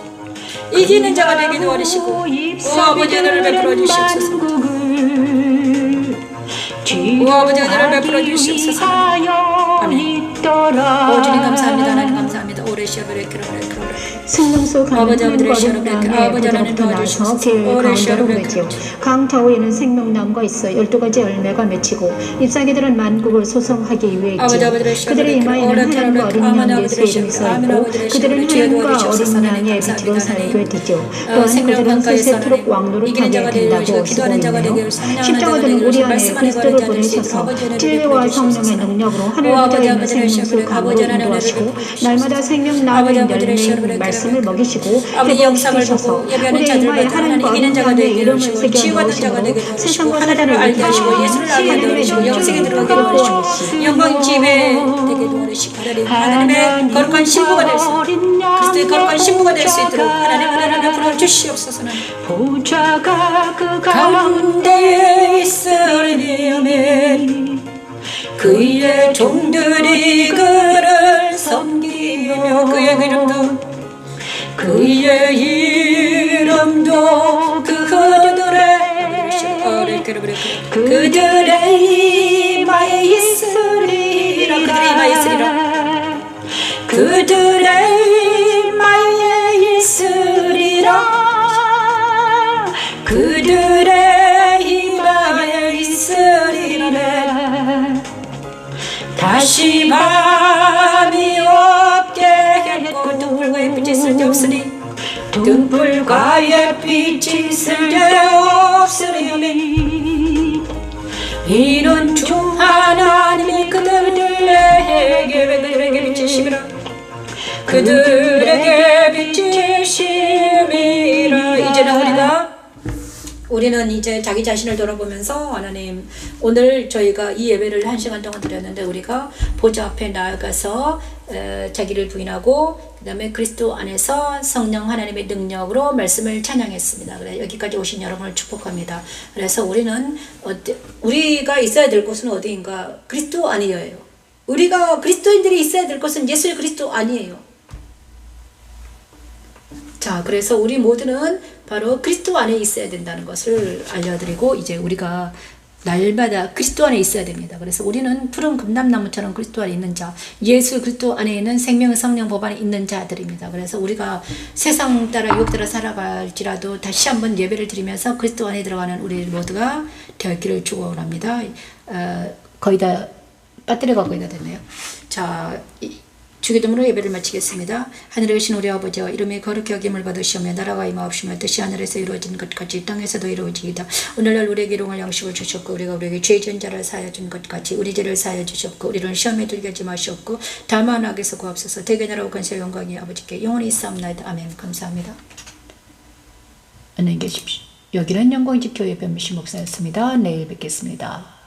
이기는 자가 되게 도와주시고 오 아버지 은혜를 베풀어 주시옵소서. 오 아버지 은혜를 베풀어 주시옵소서. 아멘. 오 주님 감사합니다. 하나님 감사합니다. 오래 시아베레 크로레 생명수 강은 거룩남의 무덤부터 나서 교회의 가운데로 오르지요. 강 터위에는 생명나무가 있어 12가지 열매가 맺히고 잎사귀들은 만국을 소성하기 위해지요. 그들의 이마에는 하나님과 어린 양의 예수의 이름이 써있고 그들은 하나님과 어린 양의 빛으로 살게 되죠. 또한 그들은 세세토록 왕노를 하게 된다고 쓰고 있네요. 십자가는 우리 안에 그리스도를 보내셔서 진리와 성령의 능력으로 하늘보다 있는 생명수 강으로 인도하시고 날마다 생명나무인 열매인 말씀을 먹이시고 회복시키셔서 우리 이마에 하나님과 어린 양의 이름을 새겨넣으심으로 세상과 사단을 알게 하시고 예수를 알게 하시고 영생에 들어가게 도와주시고 영광 집에 되게 도와주시고 하나님의 거룩한 신부가 될 수 그리스도의 거룩한 신부가 될 수 있도록 하나님 은혜를 베풀어 주시옵소서. 보좌가 그 가운데 있으리니 아멘. 그의 종들이 그를 섬기며 그의 이름도 그들의 이마에 있으리라. 그들의 이마에 있으리라. 다시 밤이 없게 했고 등불과 햇빛이 쓸데없으니 등불과 햇빛이 쓸데없으니 이는 주 하나님이 그들에게 비치심이라. 그들에게 빛이심이라. 이제는 우리는 이제 자기 자신을 돌아보면서 하나님, 오늘 저희가 이 예배를 1시간 동안 드렸는데 우리가 보좌 앞에 나아가서 자기를 부인하고 그 다음에 그리스도 안에서 성령 하나님의 능력으로 말씀을 찬양했습니다. 그래 여기까지 오신 여러분을 축복합니다. 그래서 우리가 있어야 될 곳은 어디인가? 그리스도 안이에요. 우리가 그리스도인들이 있어야 될 곳은 예수 그리스도 아니에요. 자, 그래서 우리 모두는 바로 그리스도 안에 있어야 된다는 것을 알려드리고, 이제 우리가 날마다 그리스도 안에 있어야 됩니다. 그래서 우리는 푸른 금남나무처럼 그리스도 안에 있는 자, 예수 그리스도 안에 있는 생명의 성령 법 안에 있는 자들입니다. 그래서 우리가 세상 따라 유혹 따라 살아갈지라도 다시 한번 예배를 드리면서 그리스도 안에 들어가는 우리 모두가 되었기를 축원합니다. 거의 다 배터리가 거의 다 됐네요. 자, 주기도문으로 예배를 마치겠습니다. 하늘에 계신 우리 아버지와 이름이 거룩히 여김을 받으시오며 나라가 임하옵시며 뜻이 하늘에서 이루어진 것 같이 땅에서도 이루어지이다. 오늘날 우리에게 일용할 양식을 주셨고 우리가 우리에게 죄 지은 자를 사하여 준 것 같이 우리 죄를 사하여 주셨고 우리를 시험에 들게 하지 마시옵고 다만 악에서 구하옵소서. 대개 나라와 권세 영광이 아버지께 영원히 있사옵나이다. 아멘. 감사합니다. 안녕히 계십시오. 여기는 영광 지교회 변미신 목사였습니다. 내일 뵙겠습니다.